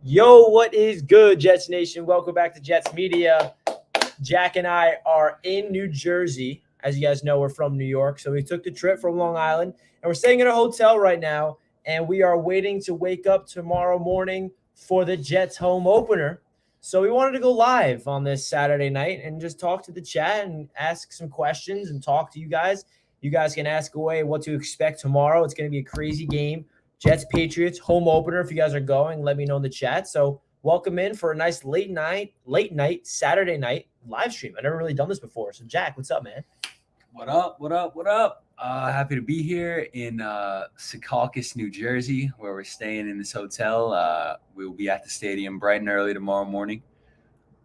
Yo, what is good, Jets Nation? Welcome back to Jets Media. Jack and I are in New Jersey. As you guys know, we're from New York, so we took the trip from Long Island, and we're staying in a hotel right now, and we are waiting to wake up tomorrow morning for the Jets home opener. So we wanted to go live on this Saturday night and just talk to the chat and ask some questions and talk to you guys. You guys can ask away what to expect tomorrow. It's going to be a crazy game. Jets Patriots home opener. If you guys are going, let me know in the chat. So welcome in for a nice late night Saturday night live stream. I've never really done this before. So Jack, what's up, man? What up? What up? What up? Happy to be here in Secaucus, New Jersey, where we're staying in this hotel. We will be at the stadium bright and early tomorrow morning,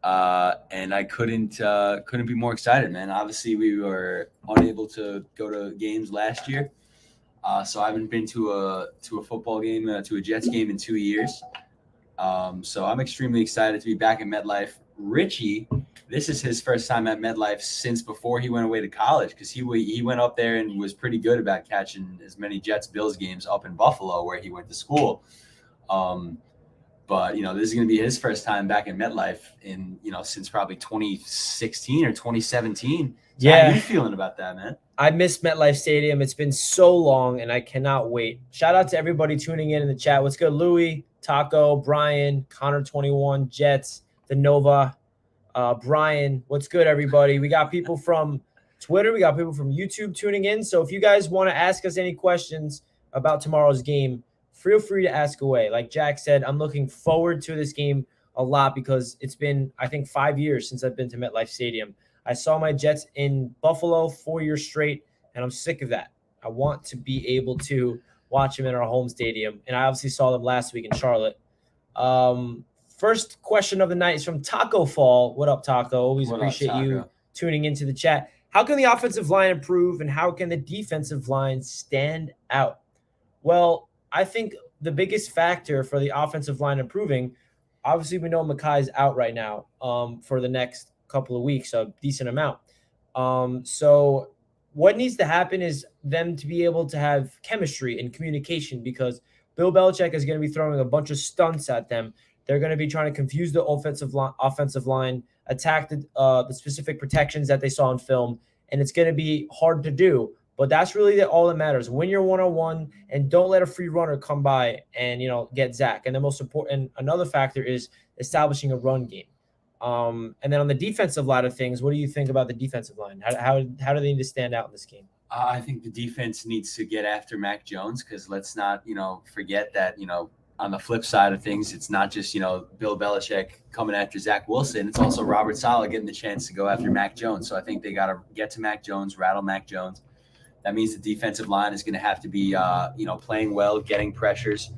and I couldn't be more excited, man. Obviously, we were unable to go to games last year, so I haven't been to a football game, to a Jets game in 2 years. So I'm extremely excited to be back at MetLife. Richie, this is his first time at MetLife since before he went away to college, because he went up there and was pretty good about catching as many Jets-Bills games up in Buffalo where he went to school. But, this is going to be his first time back in MetLife since probably 2016 or 2017. So Yeah. How are you feeling about that, man? I miss MetLife Stadium. It's been so long, and I cannot wait. Shout out to everybody tuning in the chat. What's good, Louie, Taco, Brian, Connor21, Jets, the Nova, Brian. What's good, everybody? We got people from Twitter. We got people from YouTube tuning in. So if you guys want to ask us any questions about tomorrow's game, feel free to ask away. Like Jack said, I'm looking forward to this game a lot because it's been, I think, 5 years since I've been to MetLife Stadium. I saw my Jets in Buffalo 4 years straight, and I'm sick of that. I want to be able to watch them in our home stadium, and I obviously saw them last week in Charlotte. First question of the night is from Taco Fall. What up, Taco? Always appreciate you tuning into the chat. How can the offensive line improve, and how can the defensive line stand out? Well, I think the biggest factor for the offensive line improving, obviously we know Makai's out right now for the next couple of weeks, a decent amount. So what needs to happen is them to be able to have chemistry and communication, because Bill Belichick is going to be throwing a bunch of stunts at them. They're going to be trying to confuse the offensive line, attack the specific protections that they saw in film, and it's going to be hard to do. But that's really all that matters. Win your one-on-one and don't let a free runner come by and get Zach. And the most important, another factor is establishing a run game. And then on the defensive line of things, what do you think about the defensive line? How do they need to stand out in this game? I think the defense needs to get after Mac Jones, because let's not, forget that, on the flip side of things, it's not just, Bill Belichick coming after Zach Wilson. It's also Robert Saleh getting the chance to go after Mac Jones. So I think they got to get to Mac Jones, rattle Mac Jones. That means the defensive line is going to have to be, playing well, getting pressures,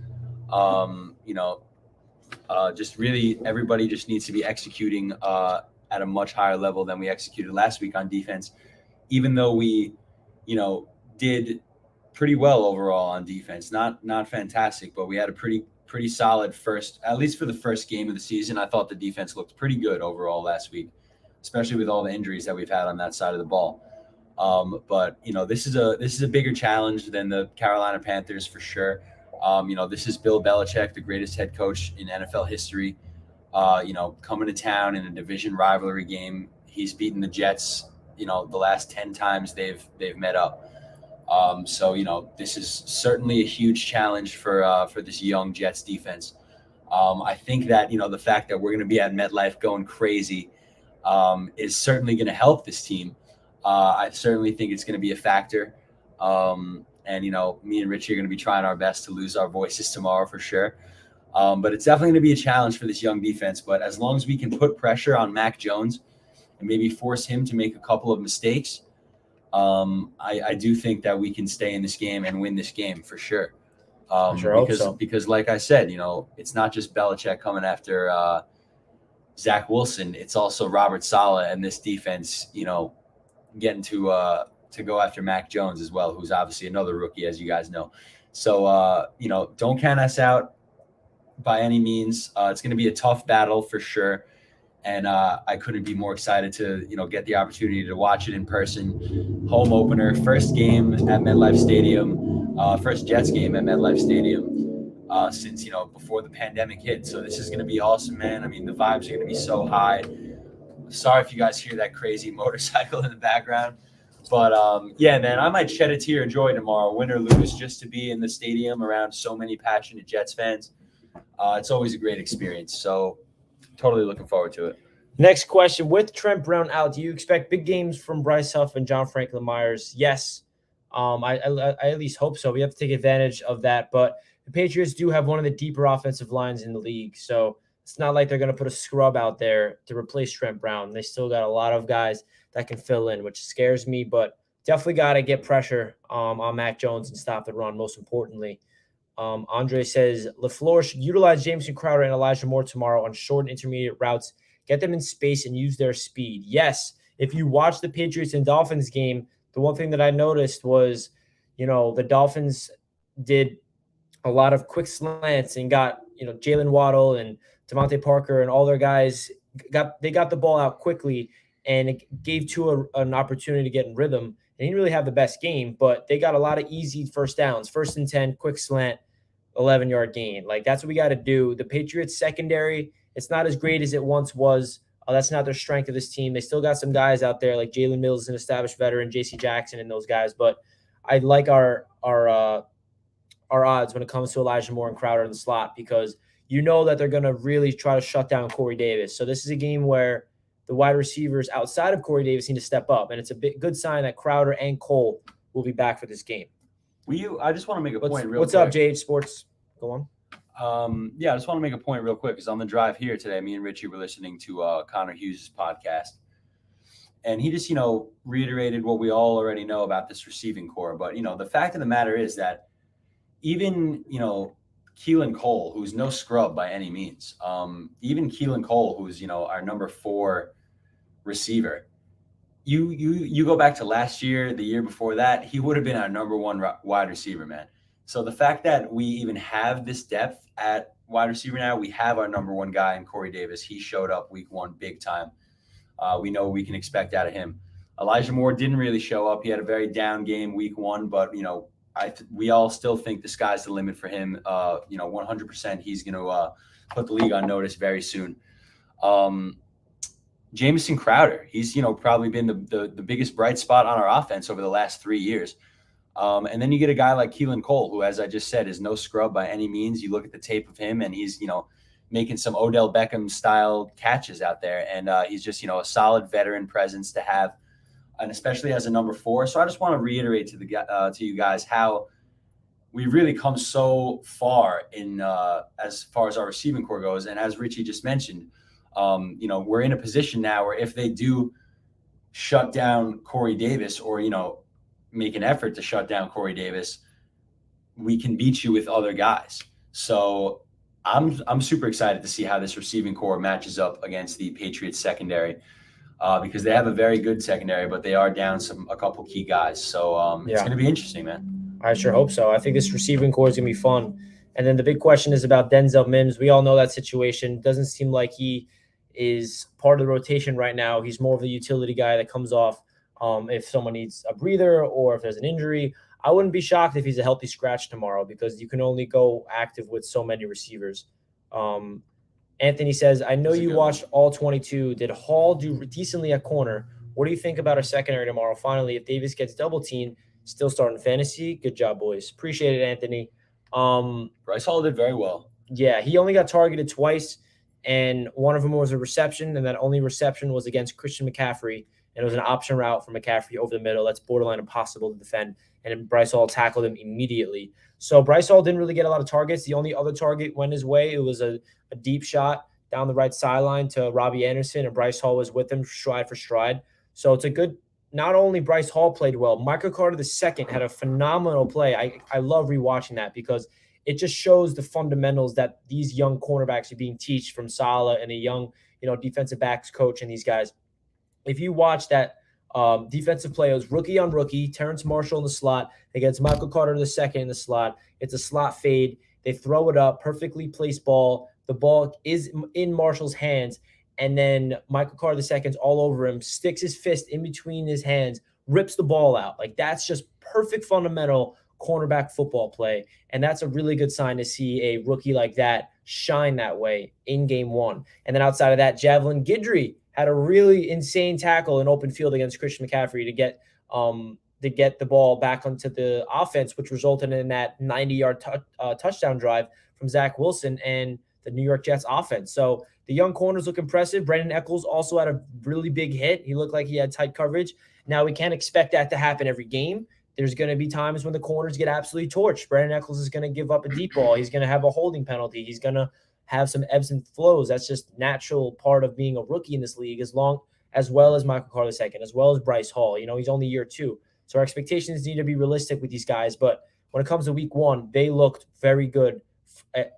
just really everybody just needs to be executing at a much higher level than we executed last week on defense, even though we, did pretty well overall on defense. Not fantastic, but we had a pretty solid first, at least for the first game of the season. I thought the defense looked pretty good overall last week, especially with all the injuries that we've had on that side of the ball. But this is a bigger challenge than the Carolina Panthers for sure. This is Bill Belichick, the greatest head coach in NFL history. Coming to town in a division rivalry game. He's beaten the Jets, the last 10 times they've met up. So this is certainly a huge challenge for this young Jets defense. I think that, the fact that we're going to be at MetLife going crazy is certainly going to help this team. I certainly think it's going to be a factor. And, me and Richie are going to be trying our best to lose our voices tomorrow for sure. But it's definitely going to be a challenge for this young defense. But as long as we can put pressure on Mac Jones and maybe force him to make a couple of mistakes, I do think that we can stay in this game and win this game for sure. Because like I said, it's not just Belichick coming after Zach Wilson. It's also Robert Saleh and this defense, getting to go after Mac Jones as well, who's obviously another rookie, as you guys know. So, don't count us out by any means. It's going to be a tough battle for sure. And I couldn't be more excited to, get the opportunity to watch it in person. Home opener, first game at MetLife Stadium, first Jets game at MetLife Stadium. since before the pandemic hit. So this is going to be awesome, man. I mean, the vibes are going to be so high. Sorry if you guys hear that crazy motorcycle in the background. But yeah, man, I might shed a tear of joy tomorrow, win or lose, just to be in the stadium around so many passionate Jets fans. It's always a great experience. So totally looking forward to it. Next question. With Trent Brown out, do you expect big games from Bryce Huff and John Franklin Myers? Yes. I at least hope so. We have to take advantage of that. But the Patriots do have one of the deeper offensive lines in the league. So it's not like they're going to put a scrub out there to replace Trent Brown. They still got a lot of guys that can fill in, which scares me. But definitely got to get pressure on Mac Jones and stop the run, most importantly. Andre says, LaFleur should utilize Jameson Crowder and Elijah Moore tomorrow on short and intermediate routes. Get them in space and use their speed. Yes, if you watch the Patriots and Dolphins game, the one thing that I noticed was, the Dolphins did a lot of quick slants and got, Jalen Waddle and Devontae Parker and all their guys got the ball out quickly, and it gave Tua an opportunity to get in rhythm. They didn't really have the best game, but they got a lot of easy first downs, 1st and 10, quick slant, 11-yard gain. Like, that's what we got to do. The Patriots secondary, it's not as great as it once was. That's not their strength of this team. They still got some guys out there like Jalen Mills, an established veteran, J.C. Jackson, and those guys. But I like our odds when it comes to Elijah Moore and Crowder in the slot, because that they're going to really try to shut down Corey Davis. So this is a game where the wide receivers outside of Corey Davis need to step up, and it's a good sign that Crowder and Cole will be back for this game. I just want to make a point real quick. What's up, JH Sports? Go on. Yeah, I just want to make a point real quick, because on the drive here today, me and Richie were listening to Connor Hughes' podcast, and he just, reiterated what we all already know about this receiving core. But, the fact of the matter is that even, Keelan Cole, who's no scrub by any means, even Keelan Cole, who's, our number 4 receiver, you go back to last year, the year before that, he would have been our number 1 wide receiver, man. So the fact that we even have this depth at wide receiver now, we have our number 1 guy in Corey Davis. He showed up week 1 big time. We know what we can expect out of him. Elijah Moore didn't really show up. He had a very down game week 1, but, we all still think the sky's the limit for him. 100% he's going to put the league on notice very soon. Jameson Crowder, he's, probably been the biggest bright spot on our offense over the last 3 years. And then you get a guy like Keelan Cole, who, as I just said, is no scrub by any means. You look at the tape of him, and he's, making some Odell Beckham style catches out there. And he's just, a solid veteran presence to have, and especially as a number 4. So I just want to reiterate to you guys how we really come so far in as far as our receiving core goes. And as Richie just mentioned, we're in a position now where if they do shut down Corey Davis, or, make an effort to shut down Corey Davis, we can beat you with other guys. So I'm super excited to see how this receiving core matches up against the Patriots secondary. Because they have a very good secondary, but they are down a couple key guys. So it's going to be interesting, man. I sure hope so. I think this receiving core is going to be fun. And then the big question is about Denzel Mims. We all know that situation. Doesn't seem like he is part of the rotation right now. He's more of the utility guy that comes off if someone needs a breather or if there's an injury. I wouldn't be shocked if he's a healthy scratch tomorrow, because you can only go active with so many receivers. Anthony says, I know you watched all 22. Did Hall do decently at corner? What do you think about our secondary tomorrow? Finally, if Davis gets double teamed, still starting fantasy. Good job, boys. Appreciate it, Anthony. Bryce Hall did very well. Yeah, he only got targeted twice, and one of them was a reception, and that only reception was against Christian McCaffrey, and it was an option route from McCaffrey over the middle. That's borderline impossible to defend, and Bryce Hall tackled him immediately. So Bryce Hall didn't really get a lot of targets. The only other target went his way. It was a deep shot down the right sideline to Robbie Anderson, and Bryce Hall was with him stride for stride. So it's a good – not only Bryce Hall played well, Michael Carter II had a phenomenal play. I love rewatching that, because it just shows the fundamentals that these young cornerbacks are being taught from Saleh and a young, defensive backs coach and these guys. If you watch that defensive play, it was rookie on rookie, Terrence Marshall in the slot against Michael Carter II in the slot. It's a slot fade. They throw it up, perfectly placed ball. The ball is in Marshall's hands, and then Michael Carter II's all over him, sticks his fist in between his hands, rips the ball out. Like, that's just perfect fundamental cornerback football play. And that's a really good sign to see a rookie like that shine that way in game one. And then outside of that, Javelin Guidry had a really insane tackle in open field against Christian McCaffrey to get the ball back onto the offense, which resulted in that 90-yard touchdown drive from Zach Wilson and the New York Jets offense. So the young corners look impressive. Brandon Eccles also had a really big hit. He looked like he had tight coverage. Now, we can't expect that to happen every game. There's going to be times when the corners get absolutely torched. Brandon Eccles is going to give up a deep ball. He's going to have a holding penalty. He's going to have some ebbs and flows. That's just natural part of being a rookie in this league, as well as Michael Carter II, as well as Bryce Hall. He's only year 2. So our expectations need to be realistic with these guys. But when it comes to week 1, they looked very good,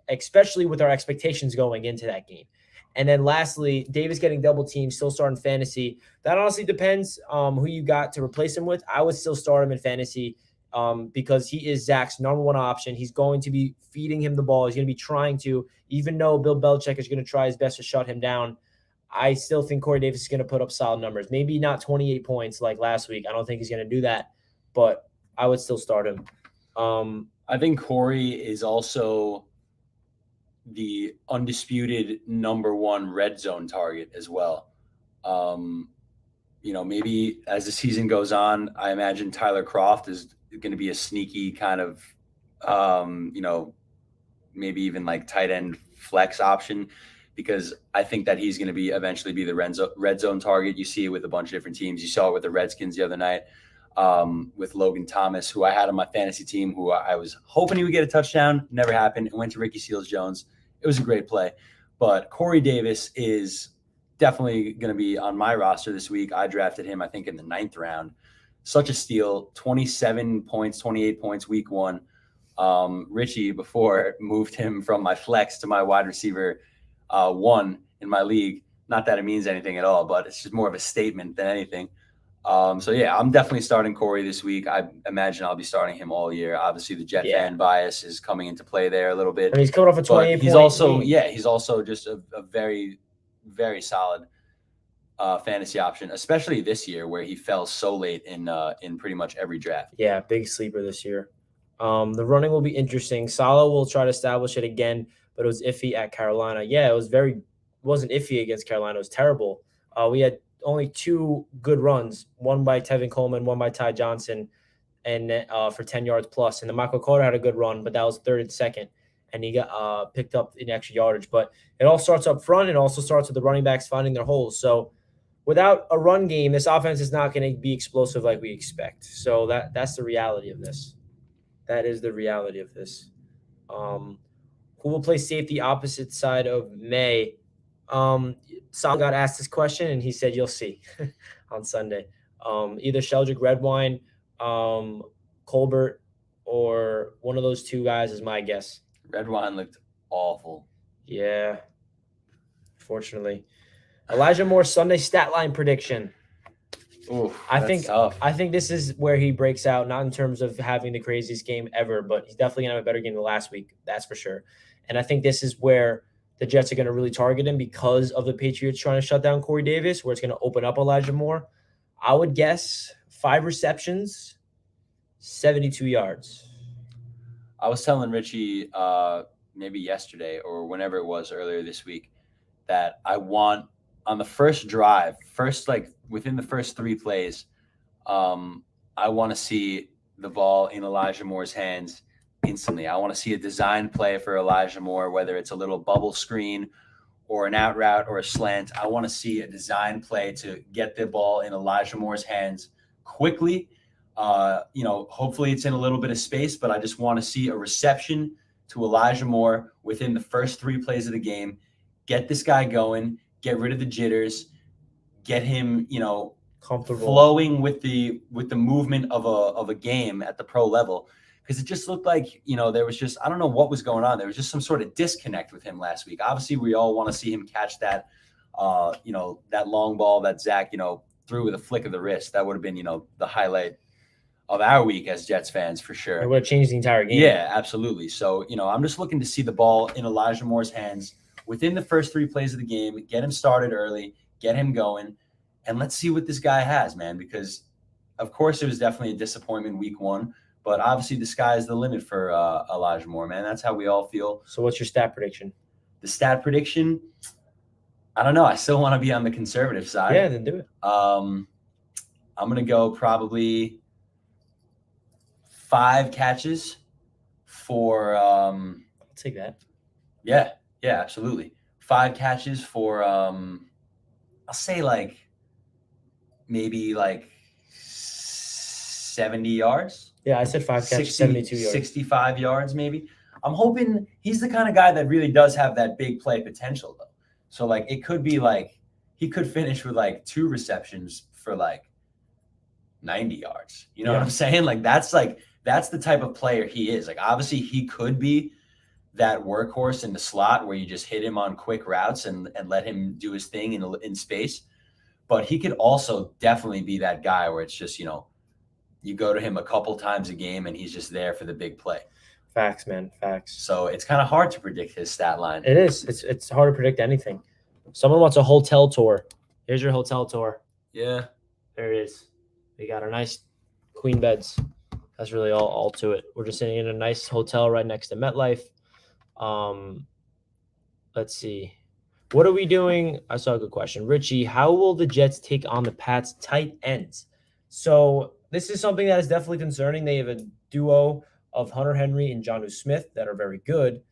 especially with our expectations going into that game. And then lastly, Davis getting double teamed, still starting fantasy. That honestly depends who you got to replace him with. I would still start him in fantasy because he is Zach's number 1 option. He's going to be feeding him the ball. He's going to be trying to, even though Bill Belichick is going to try his best to shut him down. I still think Corey Davis is going to put up solid numbers. Maybe not 28 points like last week. I don't think he's going to do that, but I would still start him. I think Corey is also the undisputed number 1 red zone target as well. Maybe as the season goes on, I imagine Tyler Kroft is going to be a sneaky kind of, maybe even like tight end flex option, because I think that he's going to eventually be the red zone target. You see it with a bunch of different teams. You saw it with the Redskins the other night with Logan Thomas, who I had on my fantasy team, who I was hoping he would get a touchdown. Never happened. It went to Ricky Seals-Jones. It was a great play. But Corey Davis is definitely going to be on my roster this week. I drafted him, I think, in the 9th round. Such a steal. 27 points, 28 points week 1. Richie before moved him from my flex to my wide receiver 1 in my league. Not that it means anything at all, but it's just more of a statement than anything. So yeah, I'm definitely starting Corey this week. I imagine I'll be starting him all year. Obviously, the Jet fan bias is coming into play there a little bit. I mean, he's coming off a 28 he's also just a very, very solid fantasy option, especially this year where he fell so late in pretty much every draft. Yeah, big sleeper this year. The running will be interesting. Salah will try to establish it again, but it was iffy at Carolina. Yeah, it wasn't iffy against Carolina. It was terrible. We had only 2 good runs, one by Tevin Coleman, one by Ty Johnson, and for 10 yards plus. And the Michael Carter had a good run, but that was 3rd and 2nd, and he got picked up in extra yardage. But it all starts up front. It also starts with the running backs finding their holes. So without a run game, this offense is not going to be explosive like we expect. So that's the reality of this. That is the reality of this. Who will play safety opposite side of May? Sal got asked this question, and he said, you'll see on Sunday. Either Sheldrick Redwine, Colbert, or one of those 2 guys is my guess. Redwine looked awful. Yeah, fortunately. Elijah Moore Sunday stat line prediction. Oof, tough. I think this is where he breaks out, not in terms of having the craziest game ever, but he's definitely going to have a better game than last week. That's for sure. And I think this is where the Jets are going to really target him because of the Patriots trying to shut down Corey Davis, where it's going to open up Elijah Moore. I would guess 5 receptions, 72 yards. I was telling Richie maybe yesterday or whenever it was earlier this week that I want on the first drive, within the first 3 plays, I want to see the ball in Elijah Moore's hands instantly. I want to see a design play for Elijah Moore, whether it's a little bubble screen or an out route or a slant. I want to see a design play to get the ball in Elijah Moore's hands quickly. Hopefully it's in a little bit of space, but I just want to see a reception to Elijah Moore within the first 3 plays of the game. Get this guy going, get rid of the jitters, get him, comfortable, flowing with the movement of a game at the pro level. Because it just looked like, there was just, I don't know what was going on. There was just some sort of disconnect with him last week. Obviously, we all want to see him catch that, that long ball that Zach, threw with a flick of the wrist. That would have been, the highlight of our week as Jets fans for sure. It would have changed the entire game. Yeah, absolutely. So, I'm just looking to see the ball in Elijah Moore's hands within the first 3 plays of the game, get him started early, get him going, and let's see what this guy has, man, because, of course, it was definitely a disappointment week 1. But obviously, the sky is the limit for Elijah Moore, man. That's how we all feel. So what's your stat prediction? The stat prediction, I don't know. I still want to be on the conservative side. Yeah, then do it. I'm going to go probably 5 catches for I'll take that. Yeah, absolutely. 5 catches for I'll say like maybe like 70 yards. Yeah, I said 5 catches, 72 yards. 65 yards maybe. I'm hoping he's the kind of guy that really does have that big play potential though. So like it could be like he could finish with like 2 receptions for like 90 yards. You know what I'm saying? Like that's the type of player he is. Like obviously he could be that workhorse in the slot where you just hit him on quick routes and let him do his thing in space. But he could also definitely be that guy where it's just, you go to him a couple times a game and he's just there for the big play. Facts, man. Facts. So it's kind of hard to predict his stat line. It is. It's hard to predict anything. Someone wants a hotel tour. Here's your hotel tour. Yeah. There it is. We got our nice queen beds. That's really all to it. We're just sitting in a nice hotel right next to MetLife. Let's see. What are we doing? I saw a good question. Richie, how will the Jets take on the Pats tight ends? So this is something that is definitely concerning. They have a duo of Hunter Henry and Jonnu Smith that are very good.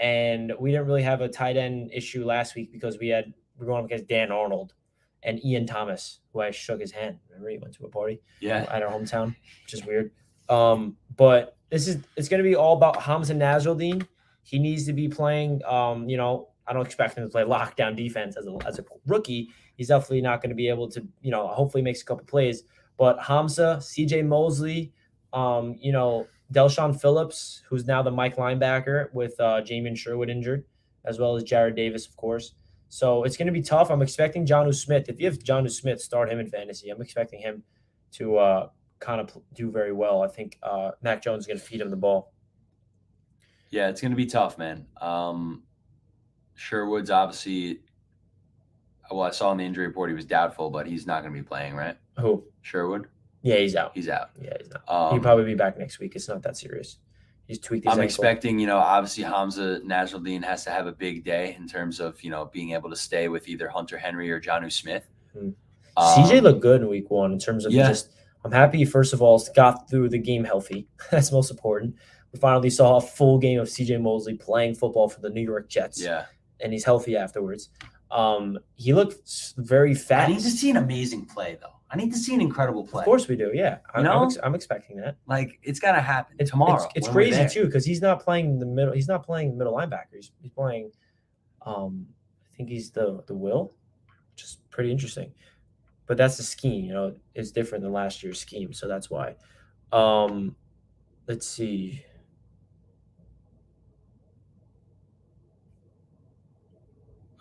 And we didn't really have a tight end issue last week because we're going up against Dan Arnold and Ian Thomas, who I shook his hand. Remember, he went to a party at our hometown, which is weird. But it's going to be all about Hamza Nasruddin. He needs to be playing, I don't expect him to play lockdown defense as a rookie. He's definitely not going to be able to, hopefully makes a couple plays. But Hamza, CJ Mosley, Delshon Phillips, who's now the Mike linebacker with Jamin Sherwood injured, as well as Jared Davis, of course. So it's going to be tough. I'm expecting Jonnu Smith. If you have Jonnu Smith, start him in fantasy. I'm expecting him to kind of do very well. I think Mac Jones is going to feed him the ball. Yeah, it's going to be tough, man. Sherwood's obviously, well, I saw in the injury report he was doubtful, but he's not going to be playing, right? Who? Sherwood? Yeah, he's out. He's out. Yeah, he's not. He'll probably be back next week. It's not that serious. He's tweaked his ankle. Expecting, obviously Hamza Nasruddin has to have a big day in terms of, being able to stay with either Hunter Henry or Jonnu Smith. CJ looked good in week 1 in terms of I'm happy, first of all, got through the game healthy. That's most important. We finally saw a full game of CJ Mosley playing football for the New York Jets. Yeah. And he's healthy afterwards. He looked very fast. I need to see an amazing play, though. I need to see an incredible play. Of course we do, yeah. I'm expecting that. Like, it's got to happen tomorrow. It's crazy, too, because he's not playing the middle. He's not playing middle linebacker. He's playing, I think he's the will, which is pretty interesting. But that's the scheme, it's different than last year's scheme, so that's why. Let's see.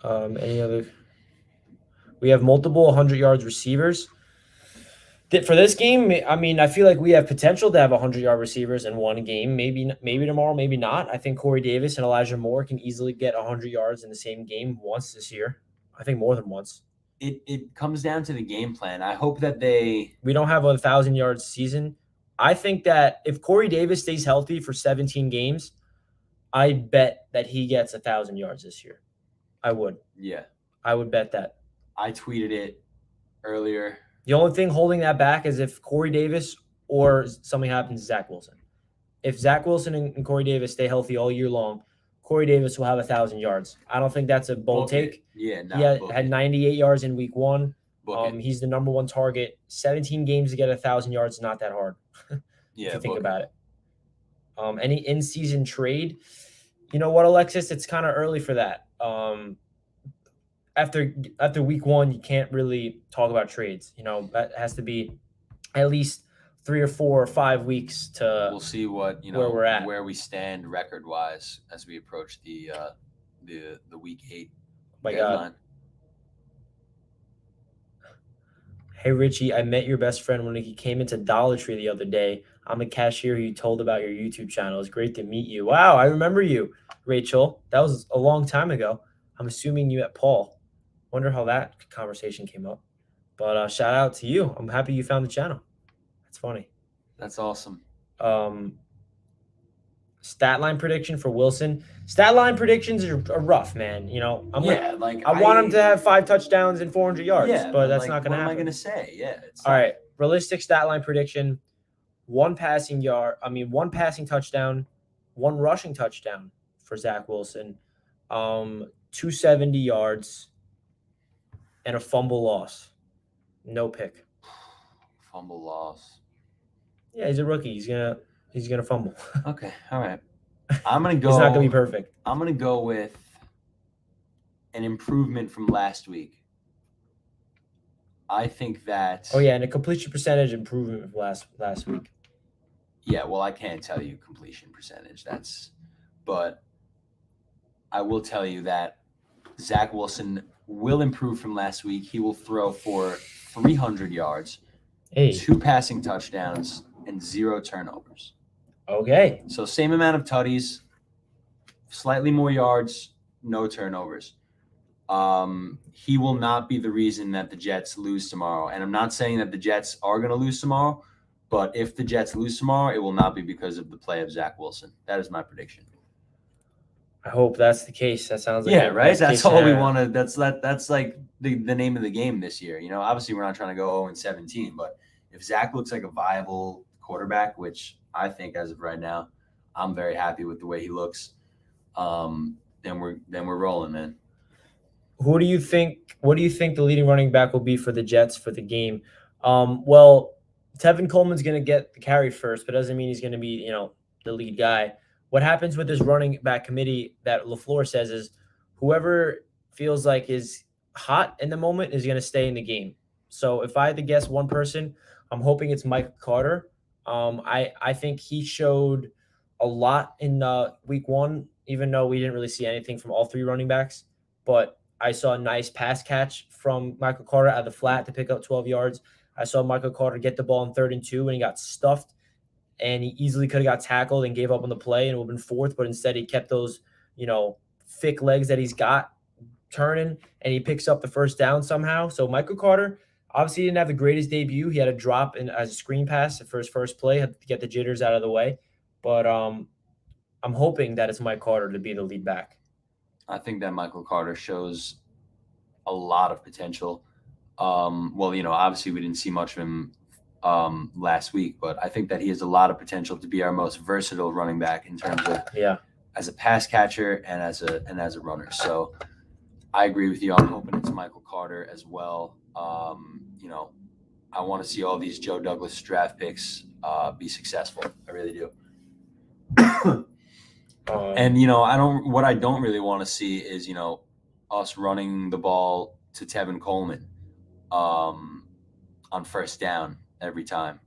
Any other? We have multiple 100 yards receivers. For this game, I mean, I feel like we have potential to have 100-yard receivers in one game. Maybe tomorrow, maybe not. I think Corey Davis and Elijah Moore can easily get 100 yards in the same game once this year. I think more than once. It comes down to the game plan. I hope that we don't have a 1,000-yard season. I think that if Corey Davis stays healthy for 17 games, I bet that he gets 1,000 yards this year. I would. Yeah. I would bet that. I tweeted it earlier. The only thing holding that back is if Corey Davis or something happens to Zach Wilson. If Zach Wilson and Corey Davis stay healthy all year long, Corey Davis will have 1,000 yards. I don't think that's a bold take. Yeah, he had 98 yards in week 1. He's the number 1 target. 17 games to get 1,000 yards is not that hard. Yeah, if you think about it. Any in-season trade? You know what, Alexis? It's kind of early for that. After week 1, you can't really talk about trades. That has to be at least 3 or 4 or 5 weeks to. We'll see what where we're at, where we stand record wise as we approach the week 8 My deadline. God. Hey Richie, I met your best friend when he came into Dollar Tree the other day. I'm a cashier who you told about your YouTube channel. It's great to meet you. Wow, I remember you, Rachel. That was a long time ago. I'm assuming you met Paul. Wonder how that conversation came up. But shout out to you. I'm happy you found the channel. That's funny. That's awesome. Stat line prediction for Wilson. Stat line predictions are rough, man. You know, I want him to have 5 touchdowns and 400 yards, but that's not going to happen. What am I going to say? Yeah. All right. Realistic stat line prediction: one passing touchdown, one rushing touchdown for Zach Wilson, 270 yards, and a fumble loss. No pick. Fumble loss. Yeah, he's a rookie. He's gonna fumble. Okay, all right. I'm gonna go. It's not gonna be perfect. I'm gonna go with an improvement from last week. I think that. Oh yeah, and a completion percentage improvement from last week. Yeah, well, I can't tell you completion percentage. But I will tell you that Zach Wilson will improve from last week. He will throw for 300 yards, 2 passing touchdowns, and 0 turnovers. Okay. So same amount of tutties, slightly more yards, no turnovers. He will not be the reason that the Jets lose tomorrow. And I'm not saying that the Jets are going to lose tomorrow, but if the Jets lose tomorrow, it will not be because of the play of Zach Wilson. That is my prediction. I hope that's the case. That sounds like right. That's all we want to. That's like the name of the game this year. You know, obviously we're not trying to go 0-17, but if Zach looks like a viable quarterback, which I think as of right now, I'm very happy with the way he looks. Then we're rolling, man. What do you think the leading running back will be for the Jets for the game? Well, Tevin Coleman's going to get the carry first, but doesn't mean he's going to be, the lead guy. What happens with this running back committee that LaFleur says is whoever feels like is hot in the moment is going to stay in the game. So if I had to guess one person, I'm hoping it's Mike Carter. I think he showed a lot in week 1, even though we didn't really see anything from all 3 running backs. But I saw a nice pass catch from Michael Carter out of the flat to pick up 12 yards. I saw Michael Carter get the ball in 3rd and 2 and he got stuffed. And he easily could have got tackled and gave up on the play and it would have been 4th. But instead he kept those, thick legs that he's got turning and he picks up the first down somehow. So Michael Carter obviously didn't have the greatest debut. He had a drop as a screen pass for his first play, had to get the jitters out of the way. But I'm hoping that it's Mike Carter to be the lead back. I think that Michael Carter shows a lot of potential. Obviously we didn't see much of him last week, but I think that he has a lot of potential to be our most versatile running back in terms of as a pass catcher and as a runner. So I agree with you. I'm hoping it's Michael Carter as well. I want to see all these Joe Douglas draft picks be successful. I really do. And what I don't really want to see is us running the ball to Tevin Coleman on first down every time.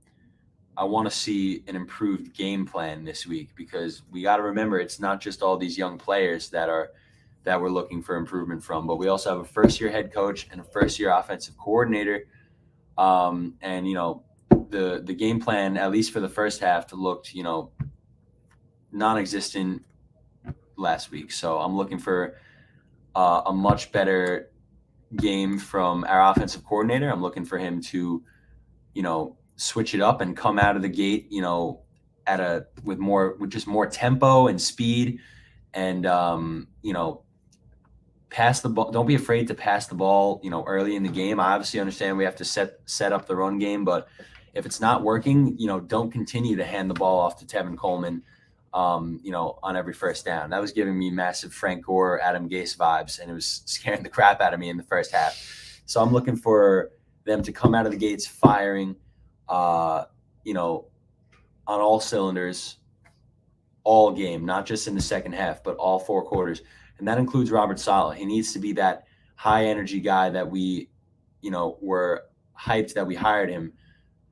I want to see an improved game plan this week because we got to remember it's not just all these young players that we're looking for improvement from, but we also have a first-year head coach and a first-year offensive coordinator. The game plan, at least for the first half, looked non-existent last week. So I'm looking for a much better game from our offensive coordinator. I'm looking for him to switch it up and come out of the gate, with just more tempo and speed and, pass the ball. Don't be afraid to pass the ball, early in the game. I obviously understand we have to set up the run game, but if it's not working, don't continue to hand the ball off to Tevin Coleman, on every first down. That was giving me massive Frank Gore, Adam Gase vibes, and it was scaring the crap out of me in the first half. So I'm looking for them to come out of the gates firing, on all cylinders all game, not just in the second half, but all 4 quarters. And that includes Robert Saleh. He needs to be that high energy guy that we, were hyped that we hired him.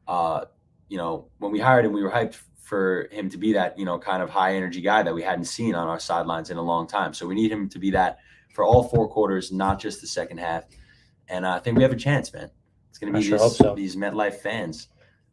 When we hired him, we were hyped for him to be that, kind of high energy guy that we hadn't seen on our sidelines in a long time. So we need him to be that for all 4 quarters, not just the second half. And I think we have a chance, man. It's going to be these MetLife fans.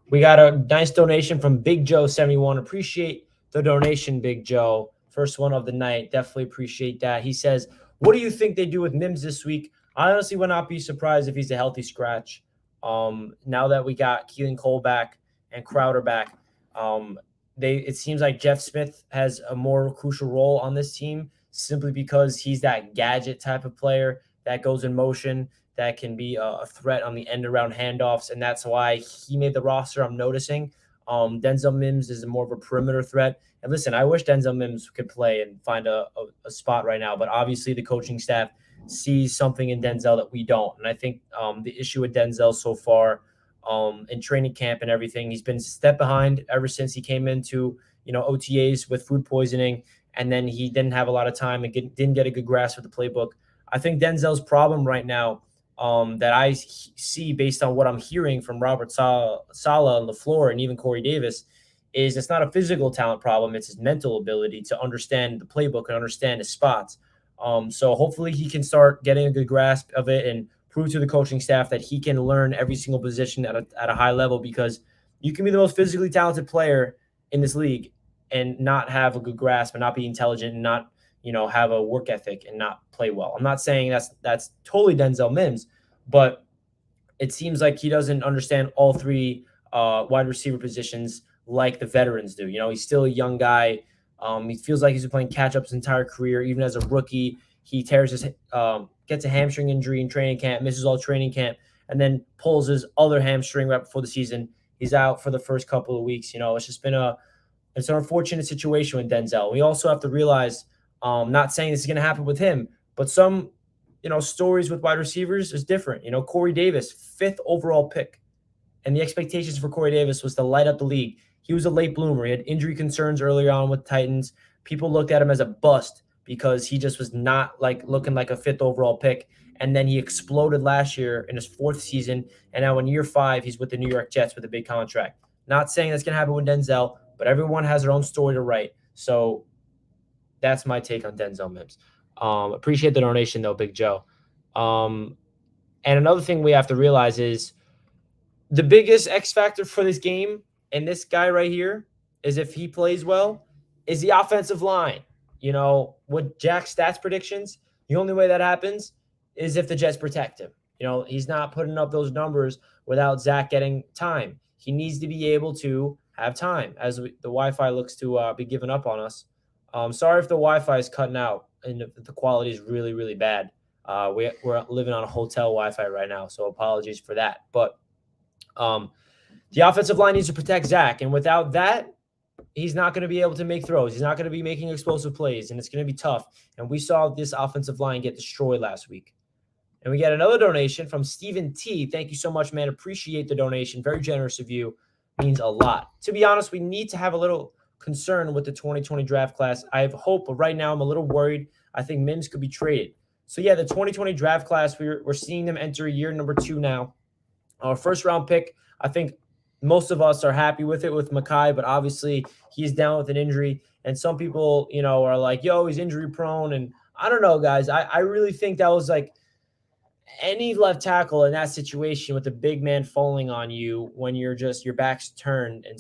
We got a nice donation from Big Joe 71. Appreciate the donation, Big Joe. First one of the night. Definitely appreciate that. He says, what do you think they do with Mims this week? I honestly would not be surprised if he's a healthy scratch. Now that we got Keelan Cole back and Crowder back, it seems like Jeff Smith has a more crucial role on this team simply because he's that gadget type of player that goes in motion, that can be a threat on the end around handoffs, and that's why he made the roster. I'm noticing. Denzel Mims is more of a perimeter threat. And listen, I wish Denzel Mims could play and find a spot right now, but obviously the coaching staff sees something in Denzel that we don't. And I think the issue with Denzel so far in training camp and everything, he's been a step behind ever since he came into OTAs with food poisoning, and then he didn't have a lot of time and didn't get a good grasp of the playbook. I think Denzel's problem right now that I see based on what I'm hearing from Robert Saleh on the floor and even Corey Davis is it's not a physical talent problem. It's his mental ability to understand the playbook and understand his spots. So hopefully he can start getting a good grasp of it and prove to the coaching staff that he can learn every single position at a high level, because you can be the most physically talented player in this league and not have a good grasp and not be intelligent and not have a work ethic and not play well. I'm not saying that's totally Denzel Mims, but it seems like he doesn't understand all three wide receiver positions like the veterans do. He's still a young guy. He feels like he's been playing catch up his entire career. Even as a rookie, he tears his gets a hamstring injury in training camp, misses all training camp, and then pulls his other hamstring right before the season. He's out for the first couple of weeks. It's just been it's an unfortunate situation with Denzel. We also have to realize, not saying this is going to happen with him, but some stories with wide receivers is different. Corey Davis, 5th overall pick, and the expectations for Corey Davis was to light up the league. He was a late bloomer. He had injury concerns early on with Titans. People looked at him as a bust because he just was not looking like a 5th overall pick. And then he exploded last year in his 4th season. And now in year 5, he's with the New York Jets with a big contract. Not saying that's going to happen with Denzel, but everyone has their own story to write. So that's my take on Denzel Mims. Appreciate the donation, though, Big Joe. And another thing we have to realize is the biggest X factor for this game, and this guy right here, is if he plays well, is the offensive line. With Jack's stats predictions, the only way that happens is if the Jets protect him. He's not putting up those numbers without Zach getting time. He needs to be able to have time as the Wi-Fi looks to be giving up on us. Sorry if the Wi-Fi is cutting out and the quality is really, really bad. We're living on a hotel Wi-Fi right now, so apologies for that. But the offensive line needs to protect Zach, and without that, he's not going to be able to make throws. He's not going to be making explosive plays, and it's going to be tough. And we saw this offensive line get destroyed last week. And we got another donation from Stephen T. Thank you so much, man. Appreciate the donation. Very generous of you. Means a lot. To be honest, we need to have a little concern with the 2020 draft class. I have hope, but right now I'm a little worried. I think Mims could be traded. So, yeah, the 2020 draft class, we're seeing them enter year number 2 now. Our first-round pick, I think most of us are happy with it with Mekhi, but obviously he's down with an injury. And some people, are like, yo, he's injury prone. And I don't know, guys. I really think that was like any left tackle in that situation with a big man falling on you when your back's turned and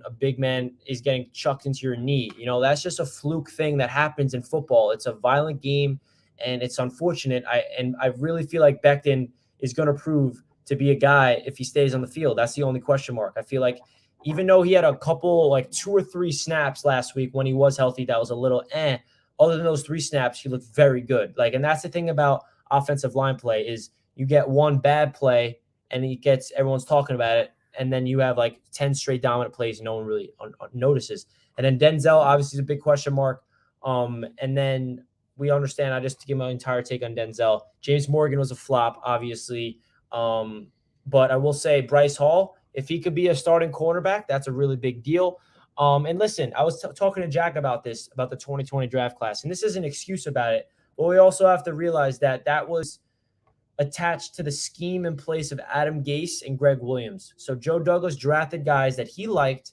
a big man is getting chucked into your knee. That's just a fluke thing that happens in football. It's a violent game and it's unfortunate. I really feel like Becton is going to prove to be a guy if he stays on the field. That's the only question mark. I feel like even though he had a couple, 2 or 3 snaps last week when he was healthy, that was a little other than those 3 snaps, he looked very good. And that's the thing about offensive line play is you get one bad play and everyone's talking about it. And then you have 10 straight dominant plays and no one really notices. And then Denzel obviously is a big question mark. And then we understand, I just to give my entire take on Denzel, James Morgan was a flop, obviously. But I will say Bryce Hall, if he could be a starting cornerback, that's a really big deal. And listen, I was talking to Jack about the 2020 draft class, and this is an excuse about it. But we also have to realize that was attached to the scheme in place of Adam Gase and Greg Williams. So Joe Douglas drafted guys that he liked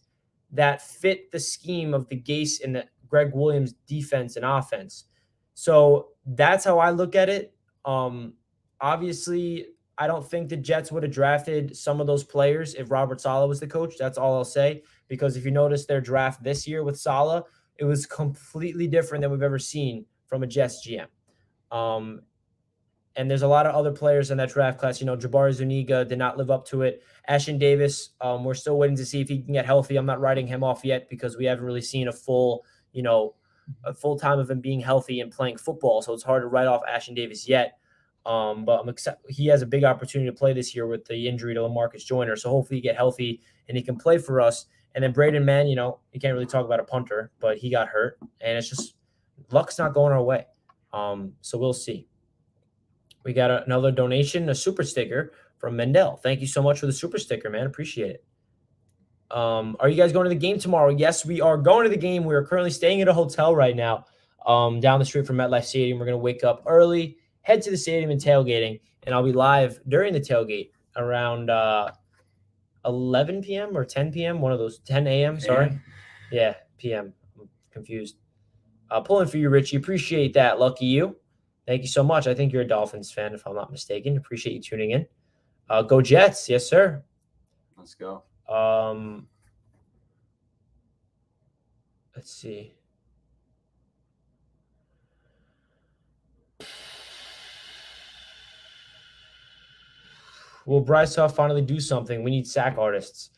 that fit the scheme of the Gase and the Greg Williams defense and offense. So that's how I look at it. Obviously, I don't think the Jets would have drafted some of those players if Robert Saleh was the coach. That's all I'll say. Because if you notice their draft this year with Saleh, it was completely different than we've ever seen from a Jets GM. And there's a lot of other players in that draft class. Jabari Zuniga did not live up to it. Ashton Davis, we're still waiting to see if he can get healthy. I'm not writing him off yet because we haven't really seen a full time of him being healthy and playing football. So it's hard to write off Ashton Davis yet. But he has a big opportunity to play this year with the injury to LaMarcus Joyner. So hopefully he get healthy and he can play for us. And then Braden Mann, you can't really talk about a punter, but he got hurt. And it's just luck's not going our way. So we'll see. We got another donation, a super sticker from Mendel. Thank you so much for the super sticker, man. Appreciate it. Are you guys going to the game tomorrow? Yes, we are going to the game. We are currently staying at a hotel right now down the street from MetLife Stadium. We're going to wake up early, head to the stadium and tailgating, and I'll be live during the tailgate around 11 p.m. or 10 p.m., one of those, 10 a.m., sorry. Yeah, p.m. I'm confused. Pulling for you, Richie. Appreciate that. Lucky you. Thank you so much. I think you're a Dolphins fan, if I'm not mistaken. Appreciate you tuning in. Go Jets. Yes, sir. Let's go. Let's see. Will Bryce Huff finally do something? We need sack artists.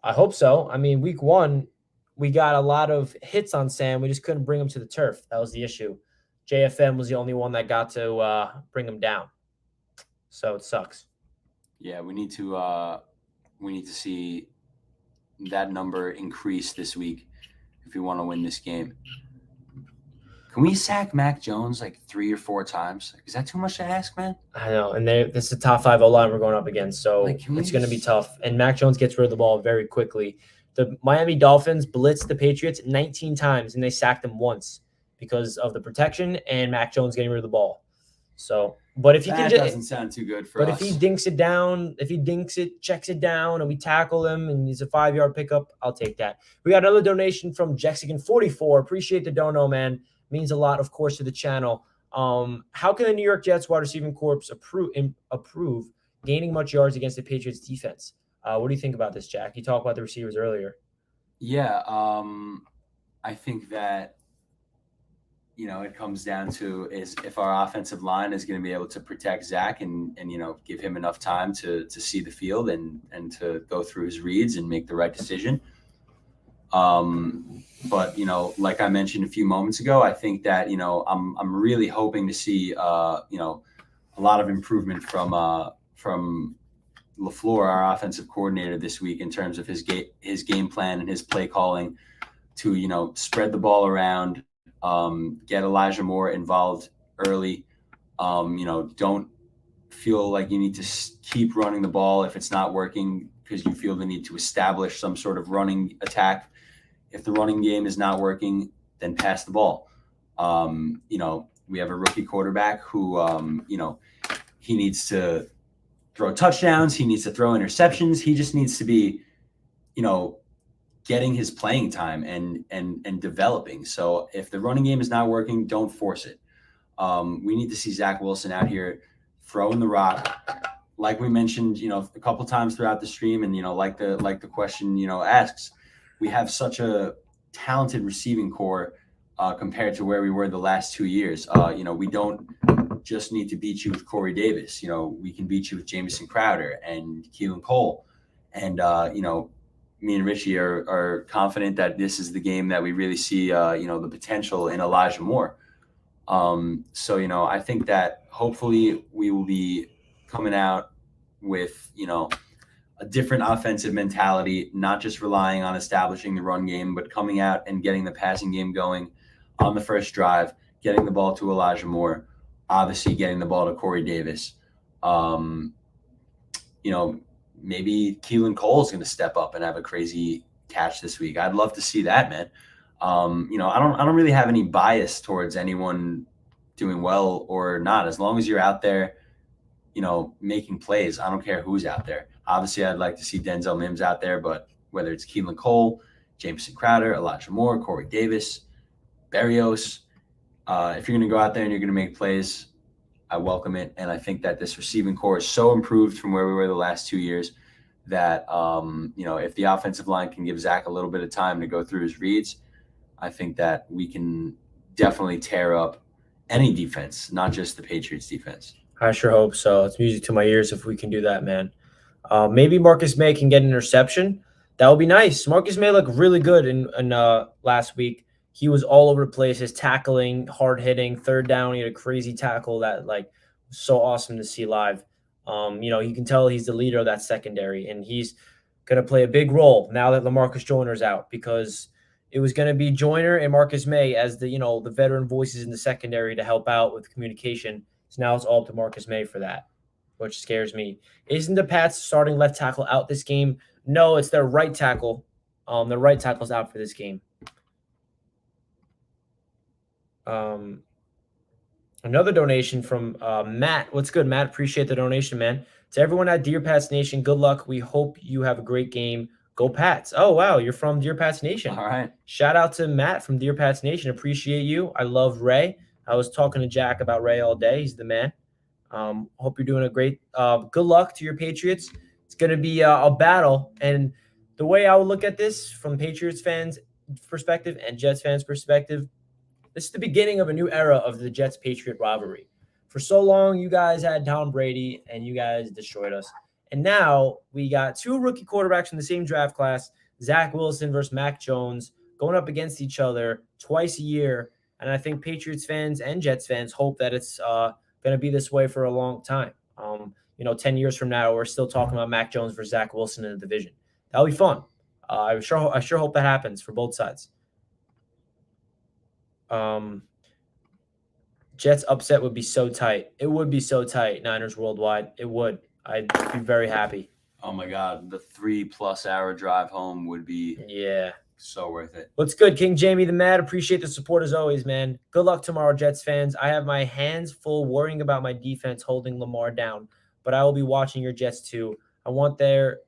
I hope so. I mean, week 1, we got a lot of hits on Sam. We just couldn't bring him to the turf. That was the issue. JFM was the only one that got to bring him down. So it sucks. Yeah, we need to see that number increase this week if we want to win this game. Can we sack Mac Jones like 3 or 4 times? Is that too much to ask, man? I know, and this is a top 5 O-line we're going up against, so it's going to be tough. And Mac Jones gets rid of the ball very quickly. The Miami Dolphins blitzed the Patriots 19 times, and they sacked them once because of the protection and Mac Jones getting rid of the ball. So, but if he that doesn't sound too good for us. But if he dinks it down, checks it down, and we tackle him, and he's a 5-yard pickup, I'll take that. We got another donation from Jexican44. Appreciate the dono, man. Means a lot, of course, to the channel. How can the New York Jets wide receiving corps approve gaining much yards against the Patriots defense? What do you think about this, Jack? You talked about the receivers earlier. Yeah, I think that it comes down to is if our offensive line is going to be able to protect Zach and give him enough time to see the field and to go through his reads and make the right decision. But like I mentioned a few moments ago, I think that I'm really hoping to see a lot of improvement from LaFleur, our offensive coordinator, this week in terms of his game plan and his play calling to spread the ball around. Get Elijah Moore involved early. Don't feel like you need to keep running the ball if it's not working because you feel the need to establish some sort of running attack. If the running game is not working, then pass the ball. We have a rookie quarterback who, he needs to throw touchdowns. He needs to throw interceptions. He just needs to be, getting his playing time and developing. So if the running game is not working, don't force it. We need to see Zach Wilson out here throwing the rock. Like we mentioned, a couple times throughout the stream and, like the question, asks, we have such a talented receiving core compared to where we were the last 2 years. We don't just need to beat you with Corey Davis. We can beat you with Jamison Crowder and Keelan Cole. And, me and Richie are confident that this is the game that we really see, the potential in Elijah Moore. So, I think that hopefully we will be coming out with, a different offensive mentality, not just relying on establishing the run game, but coming out and getting the passing game going on the first drive, getting the ball to Elijah Moore, obviously getting the ball to Corey Davis. Maybe Keelan Cole is going to step up and have a crazy catch this week. I'd love to see that, man. I don't really have any bias towards anyone doing well or not. As long as you're out there, making plays, I don't care who's out there. Obviously, I'd like to see Denzel Mims out there, but whether it's Keelan Cole, Jamison Crowder, Elijah Moore, Corey Davis, Berrios, if you're going to go out there and you're going to make plays, I welcome it. And I think that this receiving core is so improved from where we were the last 2 years that, if the offensive line can give Zach a little bit of time to go through his reads, I think that we can definitely tear up any defense, not just the Patriots defense. I sure hope so. It's music to my ears if we can do that, man. Maybe Marcus May can get an interception. That would be nice. Marcus May looked really good in last week. He was all over the place. His tackling, hard hitting, third down. He had a crazy tackle that was so awesome to see live. You can tell he's the leader of that secondary, and he's gonna play a big role now that Lamarcus Joyner's out because it was gonna be Joyner and Marcus May as the veteran voices in the secondary to help out with communication. So now it's all up to Marcus May for that, which scares me. Isn't the Pats starting left tackle out this game? No, it's their right tackle. Their right tackle's out for this game. Um, Another donation from Matt. What's good, Matt? Appreciate the donation, man. To everyone at Dear Pats Nation, good luck. We hope you have a great game. Go Pats. Oh, wow. You're from Dear Pats Nation. All right. Shout out to Matt from Dear Pats Nation. Appreciate you. I love Ray. I was talking to Jack about Ray all day. He's the man. Hope you're doing a great. Good luck to your Patriots. It's going to be a battle. And the way I would look at this from Patriots fans' perspective and Jets fans' perspective, this is the beginning of a new era of the Jets Patriot rivalry. For so long, you guys had Tom Brady and you guys destroyed us. And now we got two rookie quarterbacks from the same draft class, Zach Wilson versus Mac Jones, going up against each other twice a year. And I think Patriots fans and Jets fans hope that it's going to be this way for a long time. 10 years from now, we're still talking about Mac Jones versus Zach Wilson in the division. That'll be fun. I sure hope that happens for both sides. Jets upset would be so tight. It would be so tight. Niners worldwide. It would. I'd be very happy. Oh my God, the 3+ hour drive home would be so worth it. What's good, King Jamie the Mad? Appreciate the support as always, man. Good luck tomorrow, Jets fans. I have my hands full worrying about my defense holding Lamar down, but I will be watching your Jets too. I want to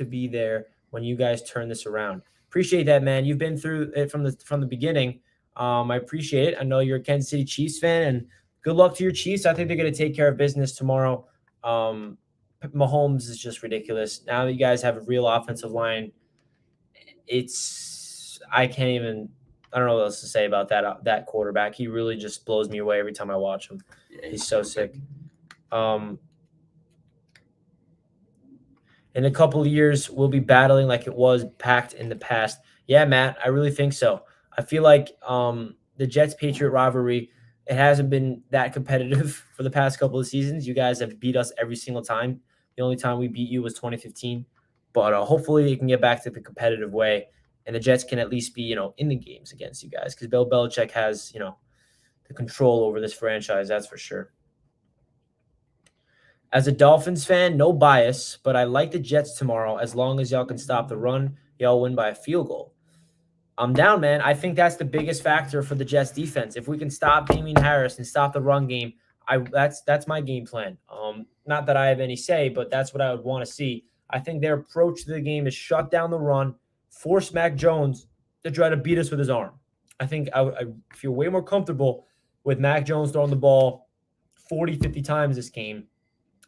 be there when you guys turn this around. Appreciate that, man. You've been through it from the beginning. I appreciate it. I know you're a Kansas City Chiefs fan, and good luck to your Chiefs. I think they're going to take care of business tomorrow. Mahomes is just ridiculous. Now that you guys have a real offensive line, I don't know what else to say about that quarterback. He really just blows me away every time I watch him. Yeah, he's so sick. In a couple of years, we'll be battling like it was packed in the past. Yeah, Matt, I really think so. I feel like the Jets-Patriot rivalry, it hasn't been that competitive for the past couple of seasons. You guys have beat us every single time. The only time we beat you was 2015. But hopefully it can get back to the competitive way, and the Jets can at least be, in the games against you guys because Bill Belichick has, the control over this franchise, that's for sure. As a Dolphins fan, no bias, but I like the Jets tomorrow as long as y'all can stop the run. Y'all win by a field goal. I'm down, man. I think that's the biggest factor for the Jets defense. If we can stop Damien Harris and stop the run game, that's my game plan. Not that I have any say, but that's what I would want to see. I think their approach to the game is shut down the run, force Mac Jones to try to beat us with his arm. I think I feel way more comfortable with Mac Jones throwing the ball 40, 50 times this game.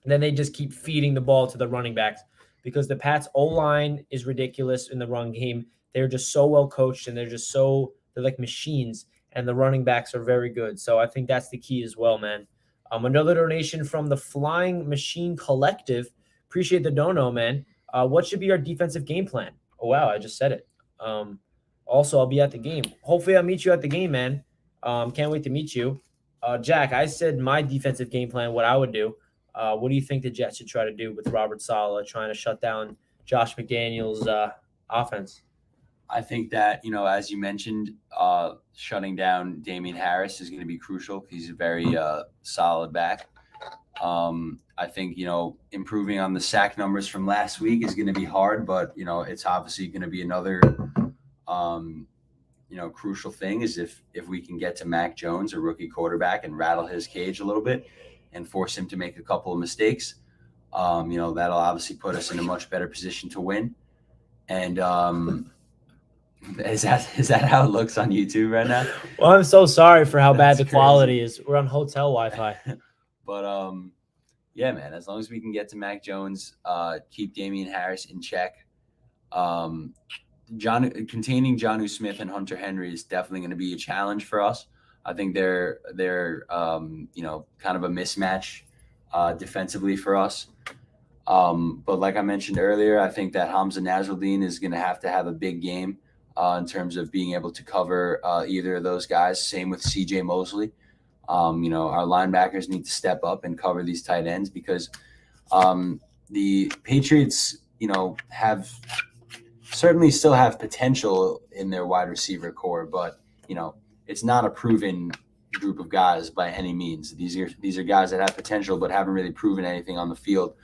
And then they just keep feeding the ball to the running backs because the Pats' O-line is ridiculous in the run game. They're just so well coached and they're like machines, and the running backs are very good. So I think that's the key as well, man. Another donation from the Flying Machine Collective. Appreciate the dono, man. What should be our defensive game plan? Oh, wow, I just said it. Also, I'll be at the game. Hopefully I'll meet you at the game, man. Can't wait to meet you. Jack, I said my defensive game plan, what I would do. What do you think the Jets should try to do with Robert Saleh trying to shut down Josh McDaniels' offense? I think that, as you mentioned, shutting down Damien Harris is going to be crucial. He's a very solid back. I think, improving on the sack numbers from last week is going to be hard, but, it's obviously going to be another, crucial thing is if we can get to Mac Jones, a rookie quarterback, and rattle his cage a little bit and force him to make a couple of mistakes, that'll obviously put us in a much better position to win. And is that how it looks on YouTube right now? Well, I'm so sorry for how bad the quality is. We're on hotel Wi-Fi. But yeah, man, as long as we can get to Mac Jones, keep Damien Harris in check. Containing Jonnu Smith and Hunter Henry is definitely going to be a challenge for us. I think they're kind of a mismatch defensively for us. But like I mentioned earlier, I think that Hamza Nasruddin is going to have a big game in terms of being able to cover either of those guys. Same with CJ Mosley. Our linebackers need to step up and cover these tight ends because the Patriots, have certainly still have potential in their wide receiver core, but it's not a proven group of guys by any means. These are guys that have potential but haven't really proven anything on the field.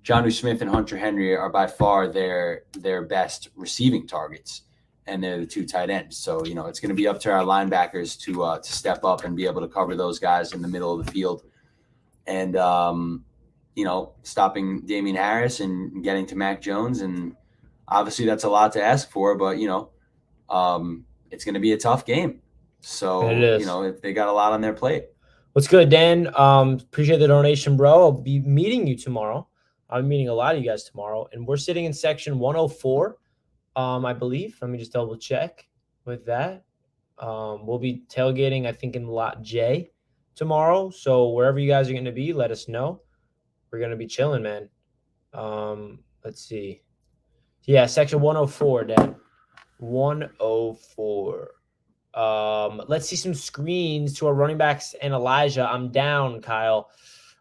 Jonnu Smith and Hunter Henry are by far their best receiving targets, and they're the two tight ends. So it's going to be up to our linebackers to step up and be able to cover those guys in the middle of the field, and stopping Damian Harris and getting to Mac Jones. And obviously that's a lot to ask for, but it's going to be a tough game. So if they got a lot on their plate. What's good, Dan? Appreciate the donation, bro. I'll be meeting you tomorrow. I'm meeting a lot of you guys tomorrow, and we're sitting in section 104, I believe. Let me just double check with that. We'll be tailgating, I think, in lot J tomorrow. So wherever you guys are going to be, let us know. We're going to be chilling, man. Let's see. Yeah, section 104, Dan. 104. Let's see some screens to our running backs and Elijah. I'm down, Kyle.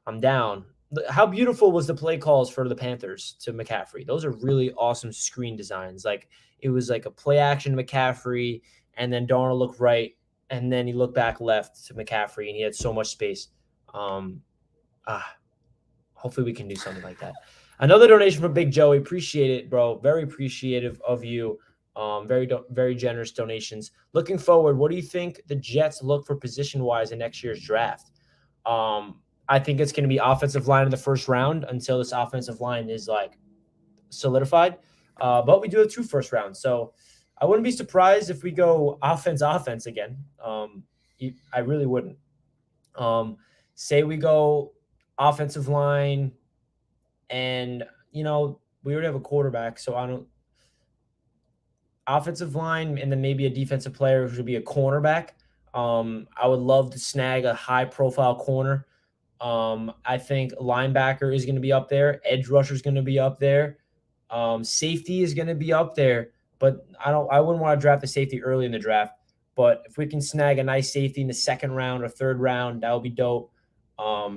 I'm down. How beautiful was the play calls for the Panthers to McCaffrey? Those are really awesome screen designs. Like it was like a play action to McCaffrey, and then Darnold looked right, and then he looked back left to McCaffrey, and he had so much space. Hopefully we can do something like that. Another donation from Big Joey. Appreciate it, bro. Very appreciative of you. Very generous donations. Looking forward, what do you think the Jets look for position-wise in next year's draft? I think it's going to be offensive line in the first round until this offensive line is like solidified. But we do have 2 first rounds. So I wouldn't be surprised if we go offense again. I really wouldn't. Say we go offensive line and, we already have a quarterback. So I don't offensive line and then maybe a defensive player who should be a cornerback. I would love to snag a high profile corner. I think linebacker is going to be up there. Edge rusher is going to be up there. Safety is going to be up there, but I wouldn't want to draft a safety early in the draft, but if we can snag a nice safety in the second round or third round, that would be dope.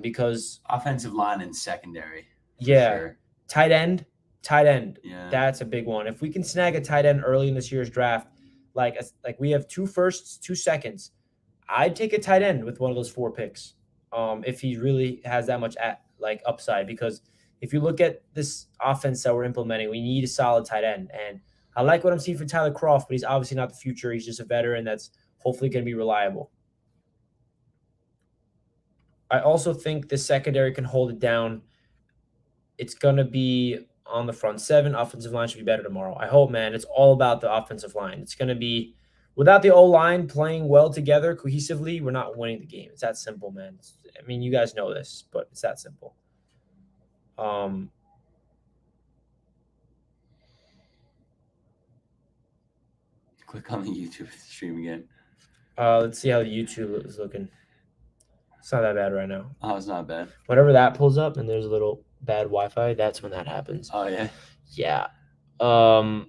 Because offensive line and secondary. Yeah. Sure. Tight end. Yeah. That's a big one. If we can snag a tight end early in this year's draft, like we have 2 firsts, 2 seconds, I'd take a tight end with one of those 4 picks. If he really has that much upside, because if you look at this offense that we're implementing, we need a solid tight end. And I like what I'm seeing for Tyler Kroft, but he's obviously not the future. He's just a veteran that's hopefully going to be reliable. I also think the secondary can hold it down. It's going to be on the front 7. Offensive line should be better tomorrow. I hope, man. It's all about the offensive line. It's going to be without the O-line playing well together cohesively, we're not winning the game. It's that simple, man. I mean, you guys know this, but it's that simple. Click on the YouTube stream again. Let's see how the YouTube is looking. It's not that bad right now. Oh, it's not bad. Whenever that pulls up and there's a little bad Wi-Fi, that's when that happens. Oh, yeah? Yeah. I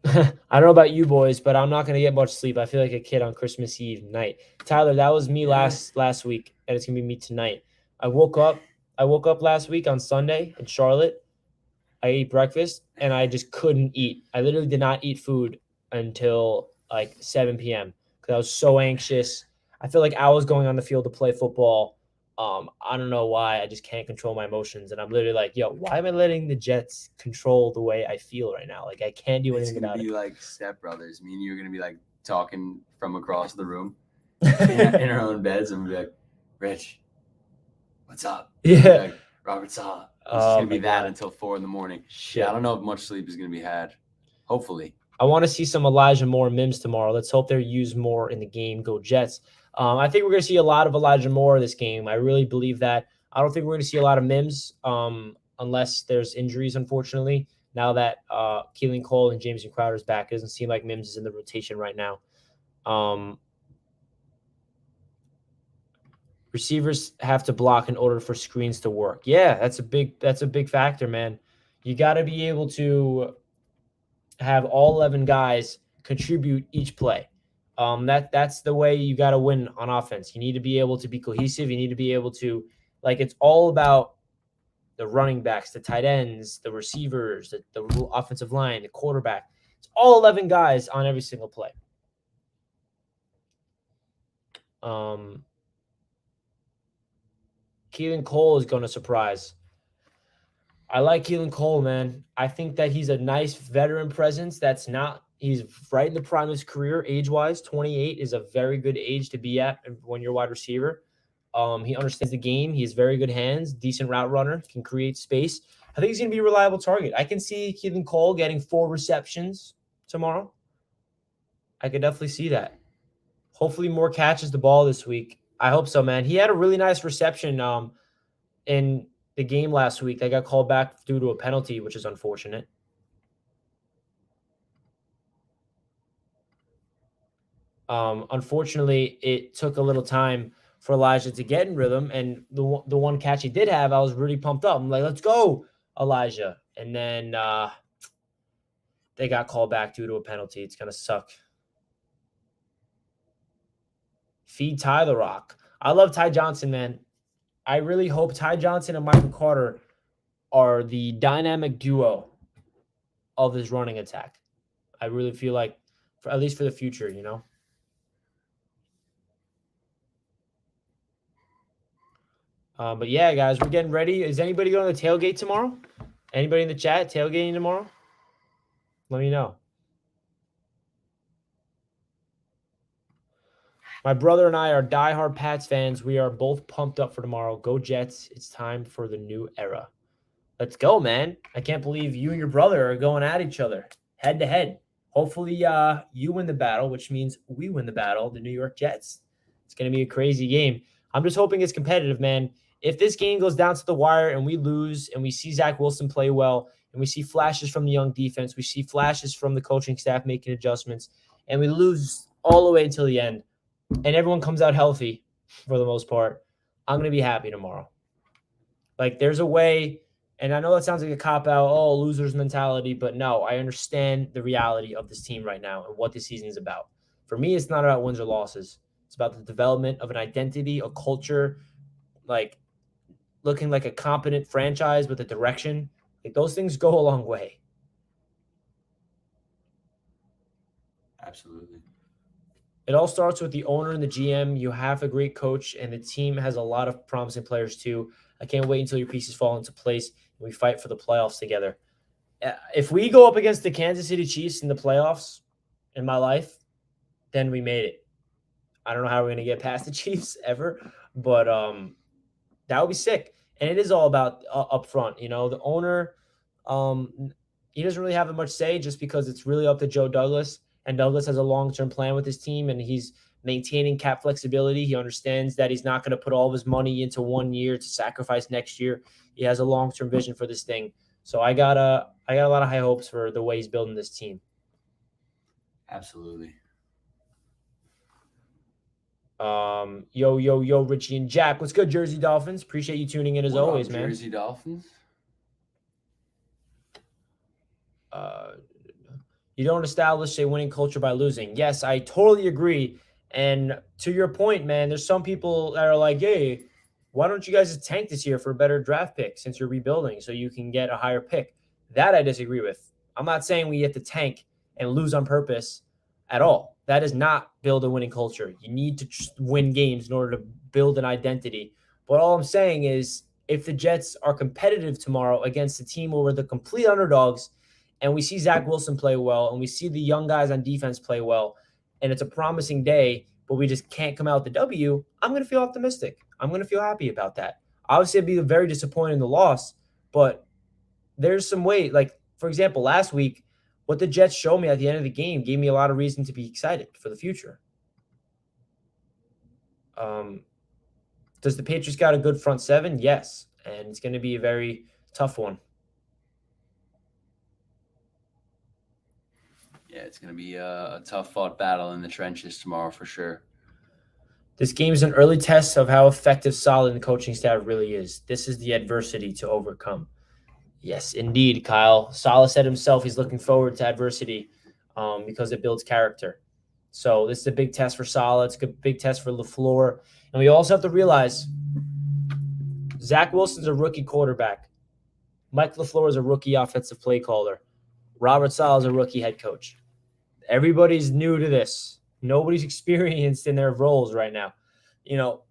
don't know about you boys, but I'm not going to get much sleep. I feel like a kid on Christmas Eve night. Tyler, that was me last week, and it's going to be me tonight. I woke up last week on Sunday in Charlotte. I ate breakfast, and I just couldn't eat. I literally did not eat food until like 7 p.m. because I was so anxious. I feel like I was going on the field to play football. I don't know why. I just can't control my emotions. And I'm literally like, yo, why am I letting the Jets control the way I feel right now? Like, I can't do anything about it. It's going to be like Step Brothers. Me and you are going to be like talking from across the room in our own beds. And we'll be like, Rich, what's up? Yeah. Like, Robert Sala. It's going to be that until 4 a.m. Shit. Yeah, I don't know if much sleep is going to be had. Hopefully. I want to see some Elijah Moore Mims tomorrow. Let's hope they're used more in the game. Go Jets. I think we're going to see a lot of Elijah Moore this game. I really believe that. I don't think we're going to see a lot of Mims unless there's injuries, unfortunately. Now that Keelan Cole and Jameson Crowder's back, it doesn't seem like Mims is in the rotation right now. Receivers have to block in order for screens to work. Yeah, that's a big factor, man. You got to be able to have all 11 guys contribute each play. That's the way you got to win on offense. You need to be able to be cohesive. You need to be able to, like, it's all about the running backs, the tight ends, the receivers, the offensive line, the quarterback. It's all 11 guys on every single play. Keelan Cole is going to surprise. I like Keelan Cole, man. I think that he's a nice veteran presence. He's right in the prime of his career, age-wise. 28 is a very good age to be at when you're a wide receiver. He understands the game. He has very good hands, decent route runner, can create space. I think he's going to be a reliable target. I can see Keelan Cole getting 4 receptions tomorrow. I could definitely see that. Hopefully more catches the ball this week. I hope so, man. He had a really nice reception in the game last week. They got called back due to a penalty, which is unfortunate. Unfortunately, it took a little time for Elijah to get in rhythm, and the one catch he did have, I was really pumped up. I'm like, let's go, Elijah. And then they got called back due to a penalty. It's going to suck. Feed Ty the Rock. I love Ty Johnson, man. I really hope Ty Johnson and Michael Carter are the dynamic duo of his running attack. I really feel like, at least for the future, you know? But yeah, guys, we're getting ready. Is anybody going to the tailgate tomorrow? Anybody in the chat tailgating tomorrow? Let me know. My brother and I are diehard Pats fans. We are both pumped up for tomorrow. Go Jets. It's time for the new era. Let's go, man. I can't believe you and your brother are going at each other head to head. Hopefully you win the battle, which means we win the battle, the New York Jets. It's going to be a crazy game. I'm just hoping it's competitive, man. If this game goes down to the wire and we lose and we see Zach Wilson play well and we see flashes from the young defense, we see flashes from the coaching staff making adjustments, and we lose all the way until the end, and everyone comes out healthy for the most part, I'm going to be happy tomorrow. Like, there's a way, and I know that sounds like a cop-out, loser's mentality, but no, I understand the reality of this team right now and what this season is about. For me, it's not about wins or losses. It's about the development of an identity, a culture, like looking like a competent franchise with a direction. Like, those things go a long way. Absolutely. It all starts with the owner and the GM. You have a great coach, and the team has a lot of promising players too. I can't wait until your pieces fall into place and we fight for the playoffs together. If we go up against the Kansas City Chiefs in the playoffs in my life, then we made it. I don't know how we're going to get past the Chiefs ever, but that would be sick. And it is all about up front. You know, the owner, he doesn't really have much say just because it's really up to Joe Douglas. And Douglas has a long-term plan with his team, and he's maintaining cap flexibility. He understands that he's not going to put all of his money into 1 year to sacrifice next year. He has a long-term vision for this thing. So I got a lot of high hopes for the way he's building this team. Absolutely. Yo, Richie and Jack. What's good, Jersey Dolphins? Appreciate you tuning in as What always, up, man. Jersey Dolphins. You don't establish a winning culture by losing. Yes, I totally agree. And to your point, man, there's some people that are like, hey, why don't you guys just tank this year for a better draft pick since you're rebuilding so you can get a higher pick? That I disagree with. I'm not saying we have to tank and lose on purpose at all. That does not build a winning culture. You need to win games in order to build an identity. But all I'm saying is if the Jets are competitive tomorrow against a team where we're the complete underdogs, and we see Zach Wilson play well, and we see the young guys on defense play well, and it's a promising day, but we just can't come out with the W, I'm going to feel optimistic. I'm going to feel happy about that. Obviously, I'd be very disappointed in the loss, but there's some way. Like, for example, last week, what the Jets showed me at the end of the game gave me a lot of reason to be excited for the future. Does the Patriots got a good front seven? Yes, and it's going to be a very tough one. Yeah, it's going to be a tough fought battle in the trenches tomorrow for sure. This game is an early test of how effective Saleh and the coaching staff really is. This is the adversity to overcome. Yes, indeed, Kyle. Saleh said himself he's looking forward to adversity because it builds character. So this is a big test for Saleh. It's a big test for LaFleur. And we also have to realize Zach Wilson's a rookie quarterback. Mike LaFleur is a rookie offensive play caller. Robert Saleh is a rookie head coach. Everybody's new to this. Nobody's experienced in their roles right now. You know,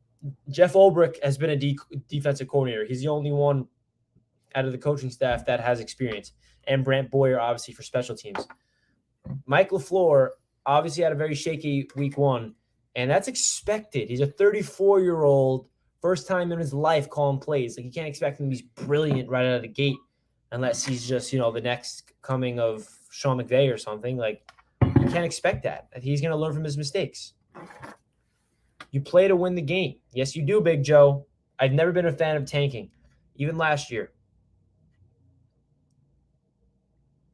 Jeff Ulbrich has been a defensive coordinator. He's the only one out of the coaching staff that has experience. And Brant Boyer, obviously, for special teams. Mike LaFleur obviously had a very shaky week one, and that's expected. He's a 34-year-old, first time in his life calling plays. Like, you can't expect him to be brilliant right out of the gate unless he's just, the next coming of Sean McVay or something. Like, you can't expect that. He's going to learn from his mistakes. You play to win the game. Yes, you do, Big Joe. I've never been a fan of tanking, even last year.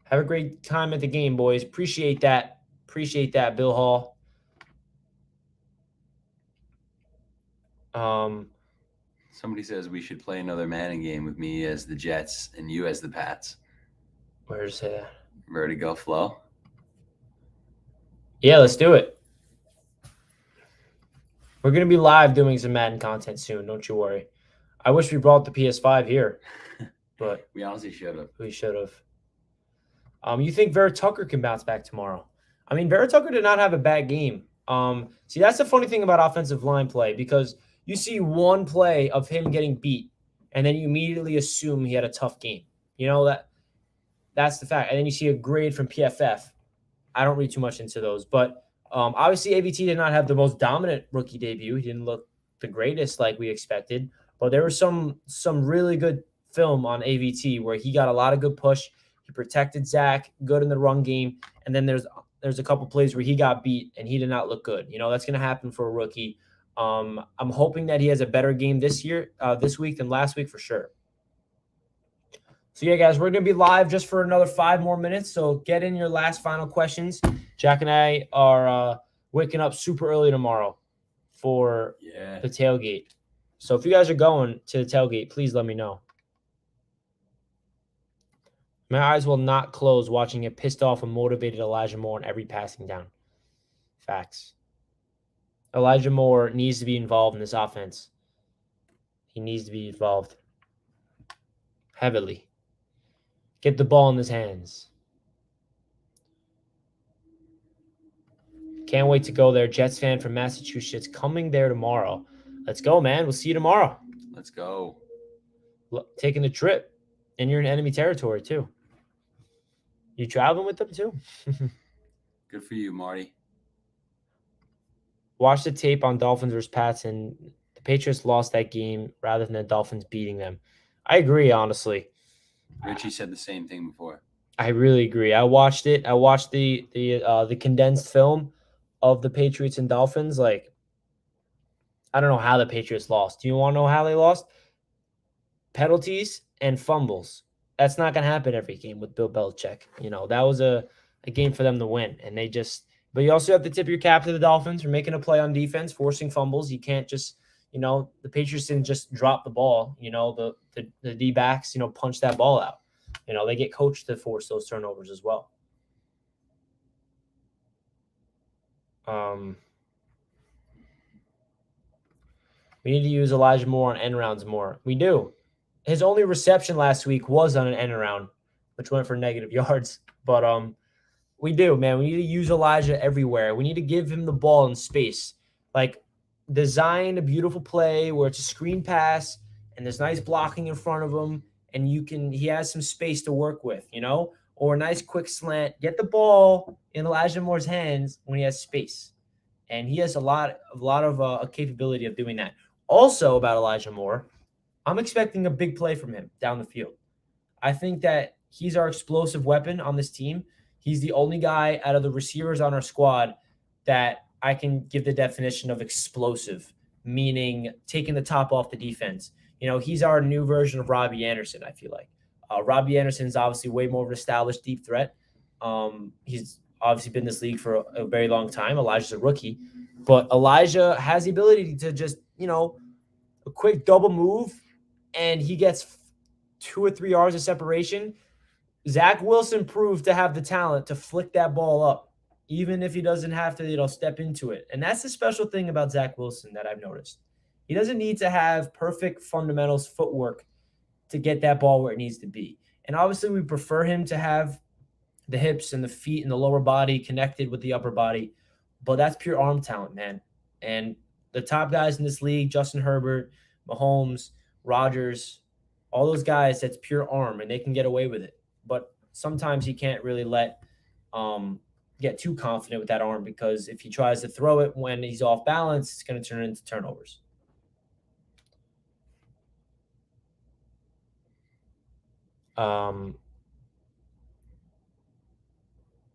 Have a great time at the game, boys. Appreciate that. Appreciate that, Bill Hall. Somebody says we should play another Manning game with me as the Jets and you as the Pats. Where's that? Vertigo flow. Yeah, let's do it. We're going to be live doing some Madden content soon. Don't you worry. I wish we brought the PS5 here, but we honestly should have. We should have. You think Vera Tucker can bounce back tomorrow? I mean, Vera Tucker did not have a bad game. See, that's the funny thing about offensive line play, because you see one play of him getting beat, and then you immediately assume he had a tough game. That's the fact. And then you see a grade from PFF. I don't read too much into those, but obviously AVT did not have the most dominant rookie debut. He didn't look the greatest like we expected, but there was some really good film on AVT where he got a lot of good push. He protected Zach, good in the run game, and then there's a couple plays where he got beat and he did not look good. That's going to happen for a rookie. I'm hoping that he has a better game this week than last week for sure. So, yeah, guys, we're going to be live just for another 5 more minutes. So get in your last final questions. Jack and I are waking up super early tomorrow for the tailgate. So if you guys are going to the tailgate, please let me know. My eyes will not close watching a pissed off and motivated Elijah Moore on every passing down. Facts. Elijah Moore needs to be involved in this offense. He needs to be involved heavily. Get the ball in his hands. Can't wait to go there. Jets fan from Massachusetts coming there tomorrow. Let's go, man. We'll see you tomorrow. Let's go. Taking the trip. And you're in enemy territory, too. You traveling with them, too? Good for you, Marty. Watch the tape on Dolphins versus Pats, and the Patriots lost that game rather than the Dolphins beating them. I agree, honestly. Richie said the same thing before. I really agree. I watched it. I watched the condensed film of the Patriots and Dolphins. Like, I don't know how the Patriots lost. Do you want to know how they lost? Penalties and fumbles. That's not going to happen every game with Bill Belichick. That was a game for them to win. And but you also have to tip your cap to the Dolphins for making a play on defense, forcing fumbles. You can't just, the Patriots didn't just drop the ball. The D-backs, punch that ball out. They get coached to force those turnovers as well. We need to use Elijah Moore on end rounds more. We do. His only reception last week was on an end around, which went for negative yards. But we do, man. We need to use Elijah everywhere. We need to give him the ball in space. Like, design a beautiful play where it's a screen pass and there's nice blocking in front of him, and he has some space to work with, or a nice quick slant. Get the ball in Elijah Moore's hands when he has space. And he has a lot of a capability of doing that. Also about Elijah Moore, I'm expecting a big play from him down the field. I think that he's our explosive weapon on this team. He's the only guy out of the receivers on our squad that I can give the definition of explosive, meaning taking the top off the defense. He's our new version of Robbie Anderson, I feel like. Robbie Anderson is obviously way more of an established deep threat. He's obviously been in this league for a very long time. Elijah's a rookie, but Elijah has the ability to just, a quick double move and he gets 2 or 3 yards of separation. Zach Wilson proved to have the talent to flick that ball up, even if he doesn't have to, step into it. And that's the special thing about Zach Wilson that I've noticed. He doesn't need to have perfect fundamentals footwork to get that ball where it needs to be. And obviously, we prefer him to have the hips and the feet and the lower body connected with the upper body, but that's pure arm talent, man. And the top guys in this league, Justin Herbert, Mahomes, Rodgers, all those guys, that's pure arm, and they can get away with it. But sometimes he can't really get too confident with that arm, because if he tries to throw it when he's off balance, it's going to turn into turnovers.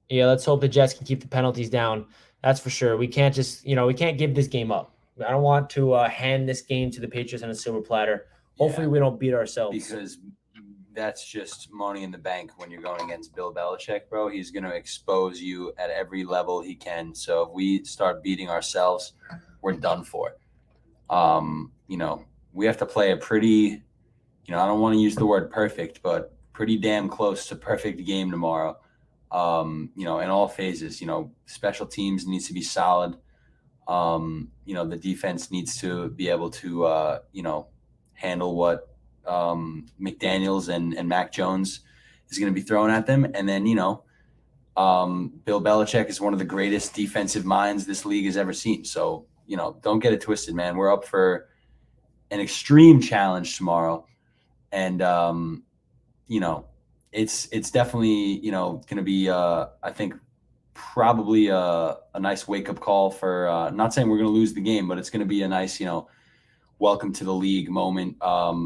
Yeah, let's hope the Jets can keep the penalties down. That's for sure. We can't just, we can't give this game up. I don't want to hand this game to the Patriots on a silver platter. Hopefully we don't beat ourselves. Because that's just money in the bank when you're going against Bill Belichick, bro. He's going to expose you at every level he can. So if we start beating ourselves, we're done for. We have to play a pretty, I don't want to use the word perfect, but pretty damn close to perfect game tomorrow. In all phases, special teams needs to be solid. The defense needs to be able to, handle what McDaniels and Mac Jones is going to be throwing at them. And then, Bill Belichick is one of the greatest defensive minds this league has ever seen. So, don't get it twisted, man. We're up for an extreme challenge tomorrow. And, it's definitely, going to be, I think, probably a nice wake-up call for, not saying we're going to lose the game, but it's going to be a nice, welcome to the league moment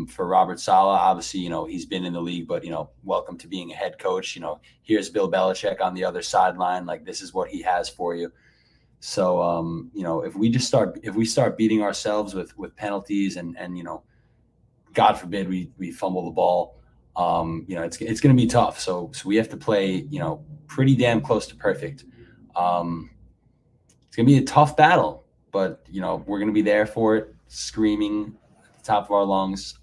for Robert Saleh. Obviously, he's been in the league, but, welcome to being a head coach. Here's Bill Belichick on the other sideline. Like, this is what he has for you. So, if we start beating ourselves with penalties and God forbid we fumble the ball, it's going to be tough. So we have to play, pretty damn close to perfect. It's going to be a tough battle, but, we're going to be there for it, screaming at the top of our lungs,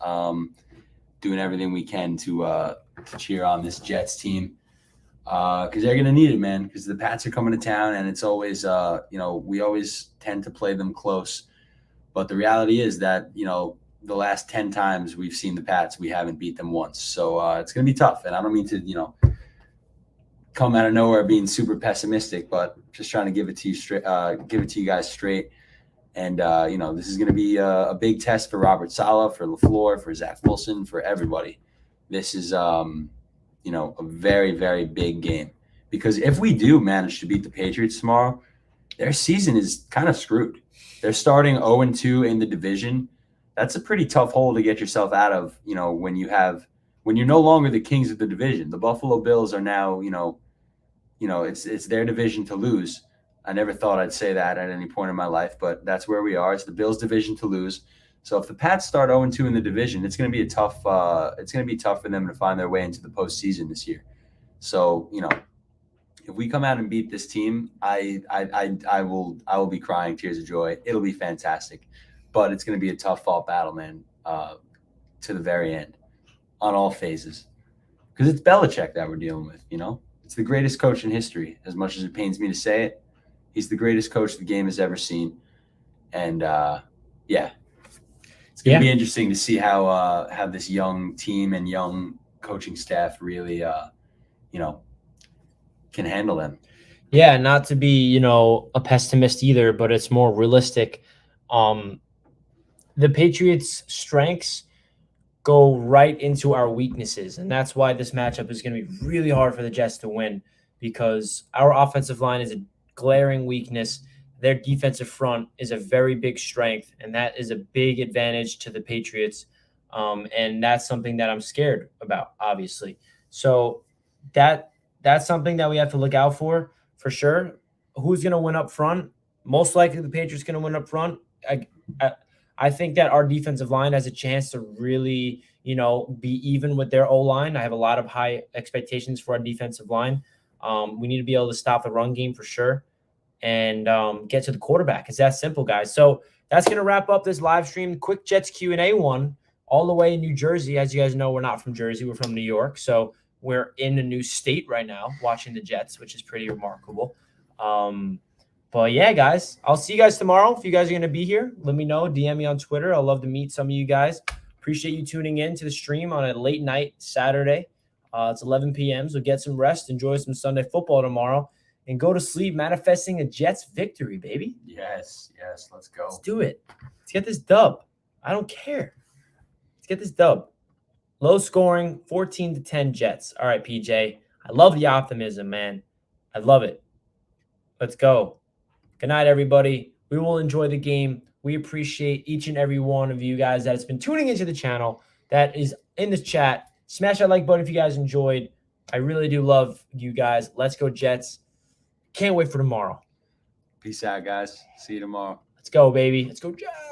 doing everything we can to cheer on this Jets team. Because they're going to need it, man, because the Pats are coming to town, and it's always, we always tend to play them close. But the reality is that, the last 10 times we've seen the Pats, we haven't beat them once. So it's going to be tough. And I don't mean to, come out of nowhere being super pessimistic, but just trying to give it to you straight, give it to you guys straight. And, this is going to be a big test for Robert Saleh, for LaFleur, for Zach Wilson, for everybody. This is, a very, very big game. Because if we do manage to beat the Patriots tomorrow, their season is kind of screwed. They're starting 0-2 in the division. That's a pretty tough hole to get yourself out of, when you're no longer the kings of the division. The Buffalo Bills are now, it's their division to lose. I never thought I'd say that at any point in my life, but that's where we are. It's the Bills' division to lose. So if the Pats start 0-2 in the division, it's going to be tough for them to find their way into the postseason this year. So, if we come out and beat this team, I will be crying tears of joy. It'll be fantastic. But it's going to be a tough fought battle, man, to the very end on all phases. Because it's Belichick that we're dealing with, It's the greatest coach in history, as much as it pains me to say it. He's the greatest coach the game has ever seen. And, it's going to be interesting to see how this young team and young coaching staff really, can handle them. Yeah, not to be, a pessimist either, but it's more realistic. The Patriots' strengths go right into our weaknesses, and that's why this matchup is going to be really hard for the Jets to win, because our offensive line is a glaring weakness. Their defensive front is a very big strength, and that is a big advantage to the Patriots, and that's something that I'm scared about, obviously. So that's something that we have to look out for sure. Who's going to win up front? Most likely the Patriots going to win up front. I think that our defensive line has a chance to really, be even with their O-line. I have a lot of high expectations for our defensive line. We need to be able to stop the run game for sure and get to the quarterback. It's that simple, guys. So that's going to wrap up this live stream. Quick Jets Q&A one all the way in New Jersey. As you guys know, we're not from Jersey. We're from New York. So we're in a new state right now watching the Jets, which is pretty remarkable. But yeah, guys, I'll see you guys tomorrow. If you guys are going to be here, let me know. DM me on Twitter. I'd love to meet some of you guys. Appreciate you tuning in to the stream on a late night Saturday. It's 11 p.m., so get some rest. Enjoy some Sunday football tomorrow. And go to sleep manifesting a Jets victory, baby. Yes. Let's go. Let's do it. Let's get this dub. I don't care. Let's get this dub. Low scoring, 14-10 Jets. All right, PJ. I love the optimism, man. I love it. Let's go. Good night, everybody. We will enjoy the game. We appreciate each and every one of you guys that has been tuning into the channel, that is in the chat. Smash that like button if you guys enjoyed. I really do love you guys. Let's go, Jets. Can't wait for tomorrow. Peace out, guys. See you tomorrow. Let's go, baby. Let's go, Jets.